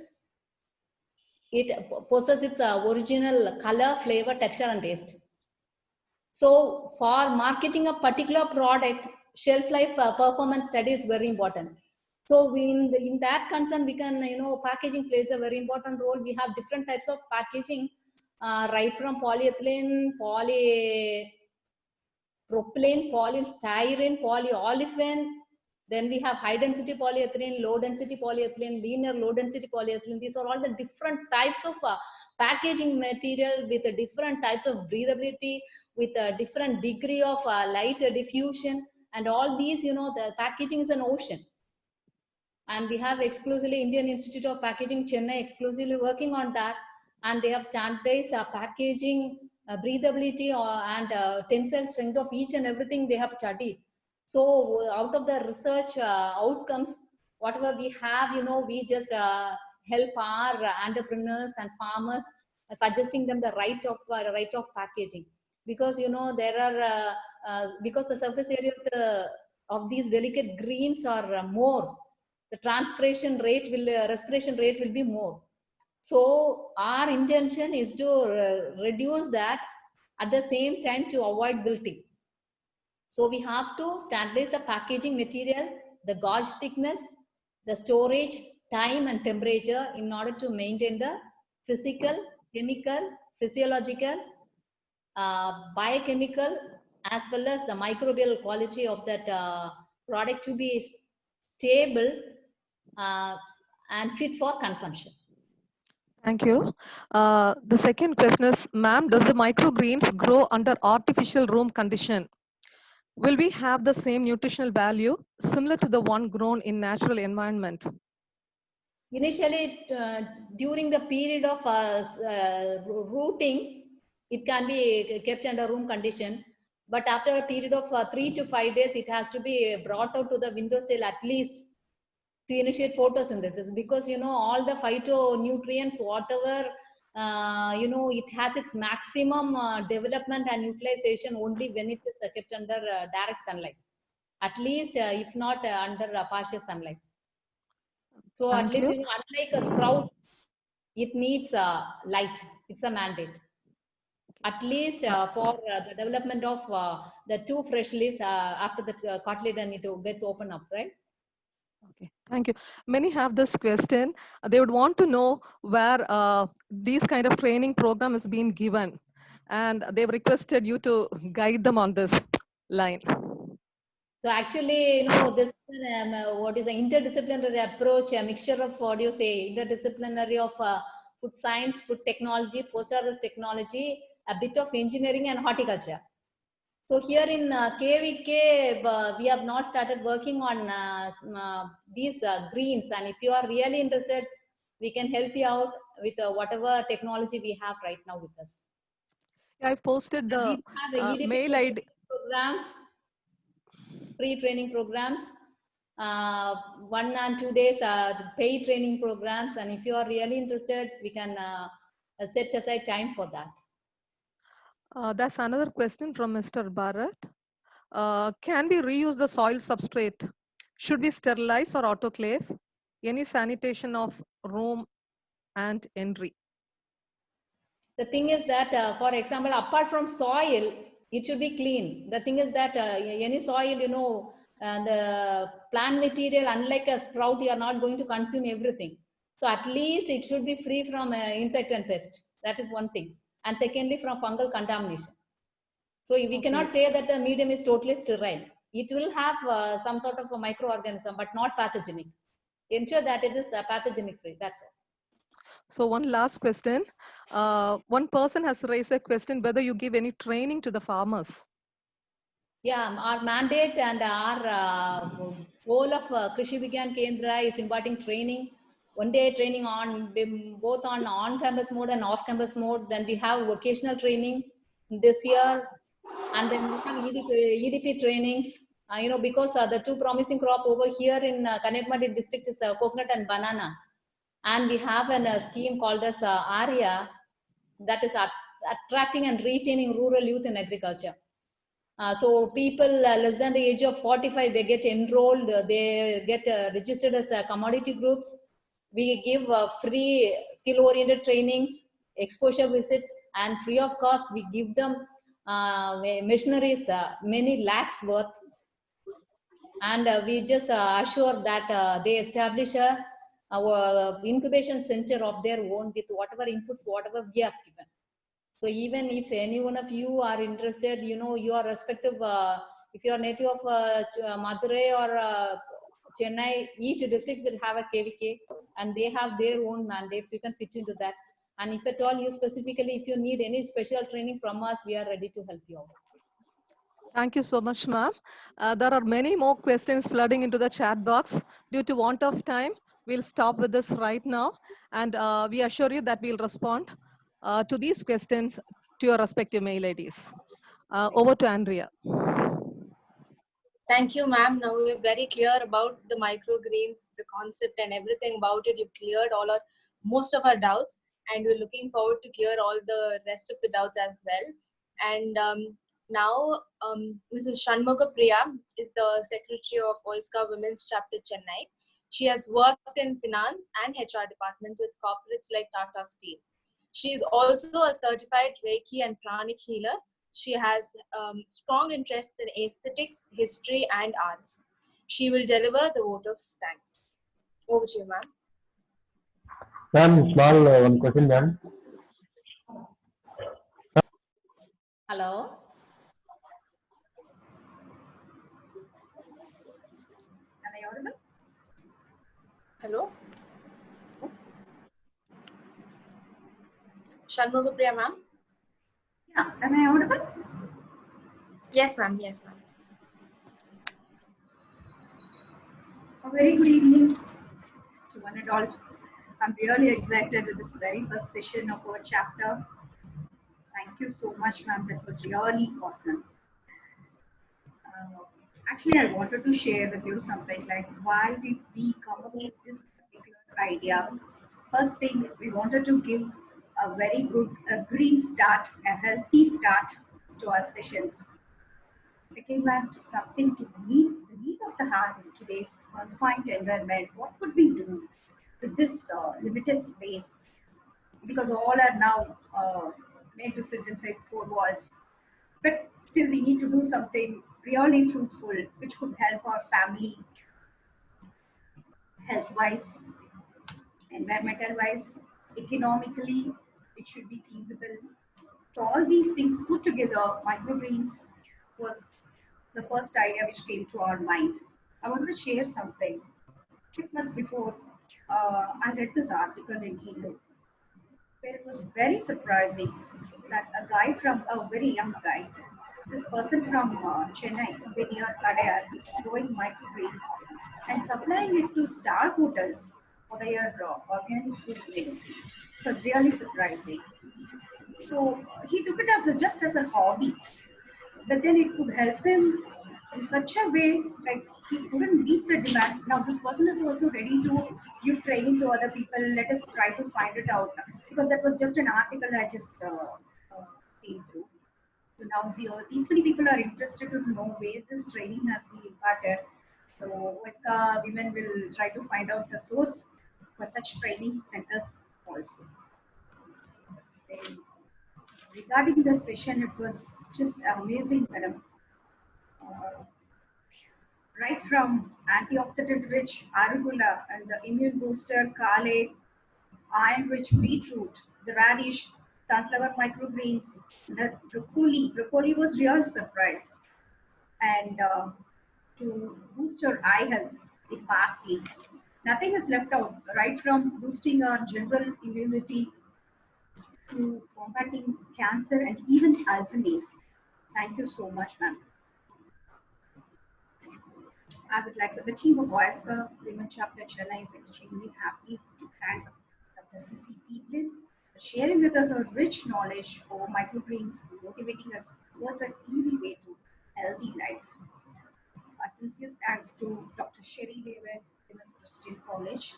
it possesses its original color, flavor, texture, and taste. So for marketing a particular product, shelf life performance study is very important. So in that concern, we can, packaging plays a very important role. We have different types of packaging, right from polyethylene, polypropylene, polystyrene, polyolefin. Then we have high density polyethylene, low density polyethylene, linear low density polyethylene. These are all the different types of packaging material with different types of breathability, with a different degree of light diffusion. And all these, the packaging is an ocean. And we have exclusively Indian Institute of Packaging, Chennai, exclusively working on that. And they have standardized packaging, breathability, and tensile strength of each and everything they have studied. So out of the research outcomes, whatever we have, we just help our entrepreneurs and farmers, suggesting them the right of packaging. Because there are because the surface area of these delicate greens are more, the respiration rate will be more. So our intention is to reduce that, at the same time to avoid wilting. So we have to standardize the packaging material, the gauge thickness, the storage time and temperature in order to maintain the physical, chemical, physiological, biochemical, as well as the microbial quality of that product to be stable and fit for consumption. Thank you. The second question is, ma'am, does the microgreens grow under artificial room condition? Will we have the same nutritional value similar to the one grown in natural environment? Initially, during the period of rooting, it can be kept under room condition. But after a period of 3 to 5 days, it has to be brought out to the windowsill at least to initiate photosynthesis, because all the phytonutrients, whatever it has its maximum development and utilization only when it is kept under direct sunlight, at least if not under partial sunlight. So Thank at least you. unlike a sprout, it needs light. It's a mandate. At least for the development of the 2 fresh leaves after the cotyledon it gets open up, right? Okay, thank you. Many have this question. They would want to know where these kind of training program is being given, and they've requested you to guide them on this line. So actually, this is what is an interdisciplinary approach, a mixture of what do you say, interdisciplinary of food science, food technology, post-harvest technology, a bit of engineering and horticulture. So here in KVK, we have not started working on these greens, and if you are really interested, we can help you out with whatever technology we have right now with us. I've posted the mail ID programs, free training programs, 1 and 2 days paid training programs, and if you are really interested, we can set aside time for that. That's another question from Mr. Bharat. Can we reuse the soil substrate? Should we sterilize or autoclave? Any sanitation of room and entry? The thing is that, for example, apart from soil, it should be clean. The thing is that any soil, the plant material, unlike a sprout, you are not going to consume everything. So at least it should be free from insect and pest. That is one thing. And secondly, from fungal contamination. So we cannot say that the medium is totally sterile. It will have some sort of a microorganism, but not pathogenic. Ensure that it is pathogenic free. That's all. So one last question. One person has raised a question whether you give any training to the farmers. Yeah, our mandate and our goal of Krishi Vigyan Kendra is imparting training. 1 day training on both on-campus mode and off-campus mode. Then we have vocational training this year, and then we have EDP trainings. Because the 2 promising crop over here in Kanyakumari district is coconut and banana, and we have a scheme called as ARIA, that is attracting and retaining rural youth in agriculture. So people less than the age of 45, they get enrolled, they get registered as commodity groups. We give free skill-oriented trainings, exposure visits, and free of cost, we give them machineries, many lakhs worth. And we just assure that they establish our incubation center of their own with whatever inputs, whatever we have given. So even if any one of you are interested, your respective, if you are native of Madurai or Chennai, each district will have a KVK and they have their own mandates. You can fit into that. And if at all you specifically, if you need any special training from us, we are ready to help you out. Thank you so much, ma'am. There are many more questions flooding into the chat box. Due to want of time, we'll stop with this right now. And we assure you that we'll respond to these questions to your respective mail IDs. Over to Andrea. Thank you, ma'am. Now we're very clear about the microgreens, the concept and everything about it. You've cleared most of our doubts, and we're looking forward to clear all the rest of the doubts as well. And now Mrs. Shanmuga Priya is the Secretary of OISCA Women's Chapter Chennai. She has worked in finance and HR departments with corporates like Tata Steel. She is also a certified Reiki and Pranic healer. She has strong interest in aesthetics, history, and arts. She will deliver the vote of thanks. Over to you, ma'am. Ma'am, small one question, ma'am. Hello. Am I audible? Hello? Shanmugapriya ma'am? Yeah, am I audible? Yes ma'am, yes ma'am. A very good evening to one and all. I'm really excited with this very first session of our chapter. Thank you so much, ma'am. That was really awesome. Actually, I wanted to share with you something like why did we come up with this particular idea. First thing, we wanted to give a very good, green start, a healthy start to our sessions. Second one, to something to meet the need of the heart in today's confined environment. What could we do with this limited space? Because all are now made to sit inside four walls. But still, we need to do something really fruitful, which could help our family, health-wise, environmental-wise, economically. It should be feasible. So all these things put together, microgreens was the first idea which came to our mind. I want to share something. 6 months before, I read this article in Hindu, where it was very surprising that a guy from a very young guy, this person from Chennai, somewhere near Kadayar, is growing microgreens and supplying it to star hotels for their organic food menu. It was really surprising. So he took it as just as a hobby, but then it could help him in such a way like he couldn't meet the demand. Now this person is also ready to give training to other people. Let us try to find it out, because that was just an article I just came through. So now these many people are interested to know where this training has been imparted. So OISCA women will try to find out the source for such training centers also. Then, regarding the session, it was just amazing, madam. Right from antioxidant rich arugula and the immune booster kale, iron rich beetroot, the radish, sunflower microgreens, the broccoli. Broccoli was real surprise. And to boost your eye health, the parsley. Nothing is left out, right from boosting our general immunity to combating cancer and even Alzheimer's. Thank you so much, ma'am. I would like the team of OISCA Women Chapter Chennai is extremely happy to thank Dr. Sissy Tieblin for sharing with us a rich knowledge over microgreens, motivating us towards an easy way to healthy life. Our sincere thanks to Dr. Sherry David, Women's Christian College,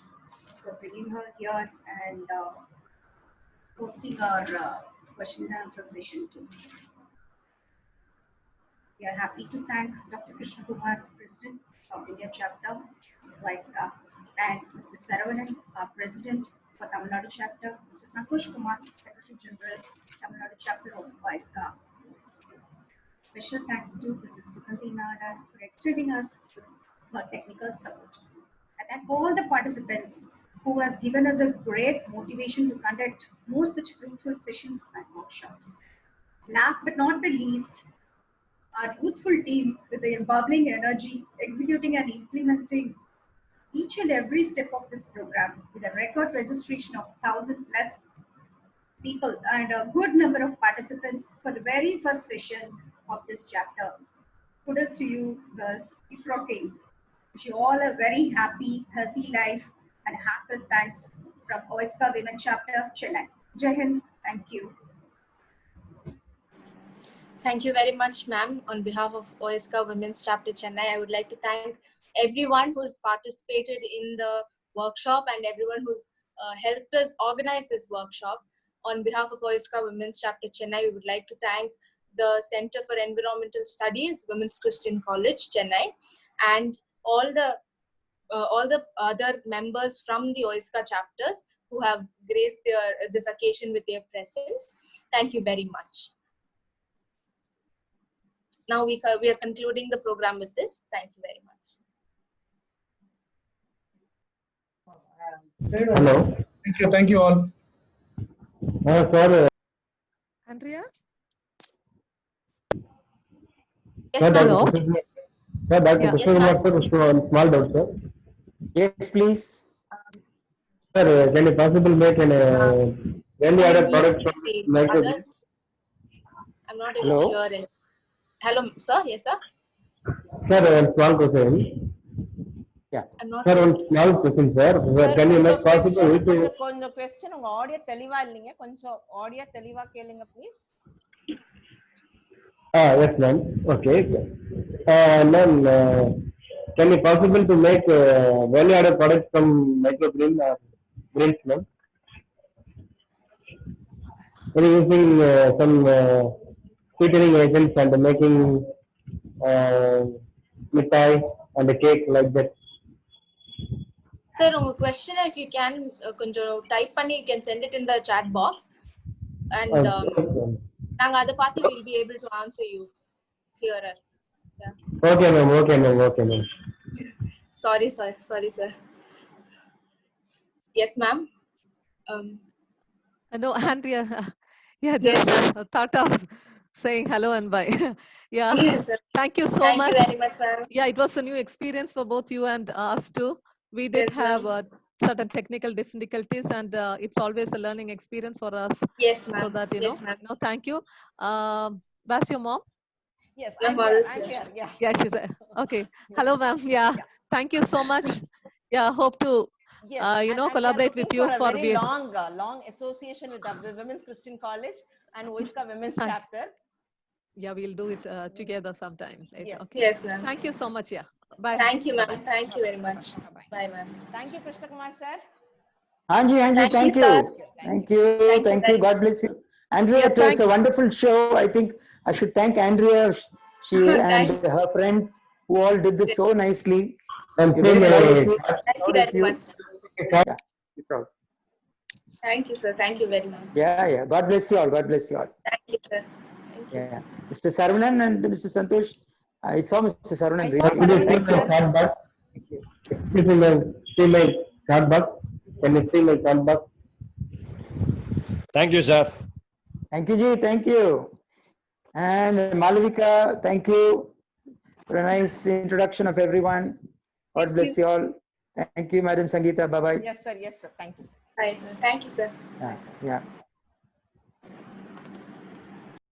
for bringing her here and hosting our question and answer session too. We are happy to thank Dr. Krishna Kumar, President, South India Chapter, OISCA, and Mr. Saravanan, our President for Tamil Nadu Chapter, Mr. Santosh Kumar, Secretary General, Tamil Nadu Chapter of OISCA. Special thanks to Mrs. Sugandhi Nada for extending us her technical support. I thank all the participants who has given us a great motivation to conduct more such fruitful sessions and workshops. Last but not the least, our youthful team with their bubbling energy, executing and implementing each and every step of this program with a record registration of 1,000+ people and a good number of participants for the very first session of this chapter. Kudos to you, girls. Keep rocking. Wish you all a very happy, healthy life and heartfelt thanks from OISCA Women Chapter, Chennai. Jai Hind. Thank you. Thank you very much, ma'am. On behalf of OISCA Women's Chapter Chennai, I would like to thank everyone who's participated in the workshop and everyone who's helped us organize this workshop. On behalf of OISCA Women's Chapter Chennai, we would like to thank the Center for Environmental Studies, Women's Christian College, Chennai, and all the other members from the OISCA chapters who have graced this occasion with their presence. Thank you very much. Now we are concluding the program with this. Thank you very much. Hello. Thank you all. Sir, Andrea? Yes, sir, ma'am. Hello? Sir, Dr. Yeah. Krishna Yes, Kumar, sir, small doubt, sir. Yes, please. Sir, can it possible make an value added product from The micro? others, I'm not able to Hello? hear it. Hello, sir. Yes, sir. Sir, one small question. Yeah. I'm not Sir, able one small question, sir. Can you make possible with the கொஞ்சம் question உங்க audio தெளிவா இல்லைங்க கொஞ்சம் audio தெளிவா கேளுங்க please yes, ma'am. Okay. Ma'am, can it possible to make value added product from microgreen greens, ma'am? We're using some sweetening agents and making mithai and the cake like that. Sir, உங்க question if you can கொஞ்சம் type பண்ணி you can send it in the chat box and நாங்க அதை பார்த்து we'll be able to answer you clearer. Yeah. Okay, ma'am. Okay, ma'am. Okay, ma'am. Sorry, sir. Yes, ma'am. No, Andrea. Yeah, just thought of saying hello and bye. Yeah. Yes, sir. Thank you so Thank much. you very much, ma'am. Yeah, it was a new experience for both you and us too. We did Yes, have ma'am. certain technical difficulties, and it's always a learning experience for us. Yes, So ma'am. that Yes, ma'am. thank you. That's your mom? Yes, My I'm mother's here. here. Yeah. Yeah, she's okay. Hello, ma'am. Yeah, thank you so much. Yeah, hope to Yes, you and know we are collaborate with looking you for a very we- long association with the Women's Christian College and Oiska Women's Thank- Chapter. Yeah, we'll do it together sometime later. Yes. Okay. Yes, ma'am. Thank you so much. Yeah. Bye. Thank you, ma'am. Bye-bye. Thank you very much. Bye, ma'am. Thank you, Krishna Kumar sir. Anji, Thank thank you, you. sir. Thank you. Thank you. very God bless you. Andrea, Yeah, it was a wonderful show. I think I should thank Andrea she and her friends who all did this so nicely. And We're very proud of you. Thank you Proud of very you. much. Yeah, be proud. Thank you, sir. Thank you very much. Yeah. God bless you all. God bless you all. Thank you, sir. Thank you. Yeah. Mr. Saravanan and Mr. Santosh. I saw Mr. Saravanan. I Really. saw Saravanan, Thank you. sir. Chat box. See my chat box. Can you see my chat box? Thank you, sir. Thank you, Ji. Thank you. And Malavika, thank you for a nice introduction of everyone. God bless you all. Thank you, Madam Sangeeta. Bye-bye. Yes, sir. Yes, sir. Thank you, sir. Bye, sir. Thank you, sir. Yeah.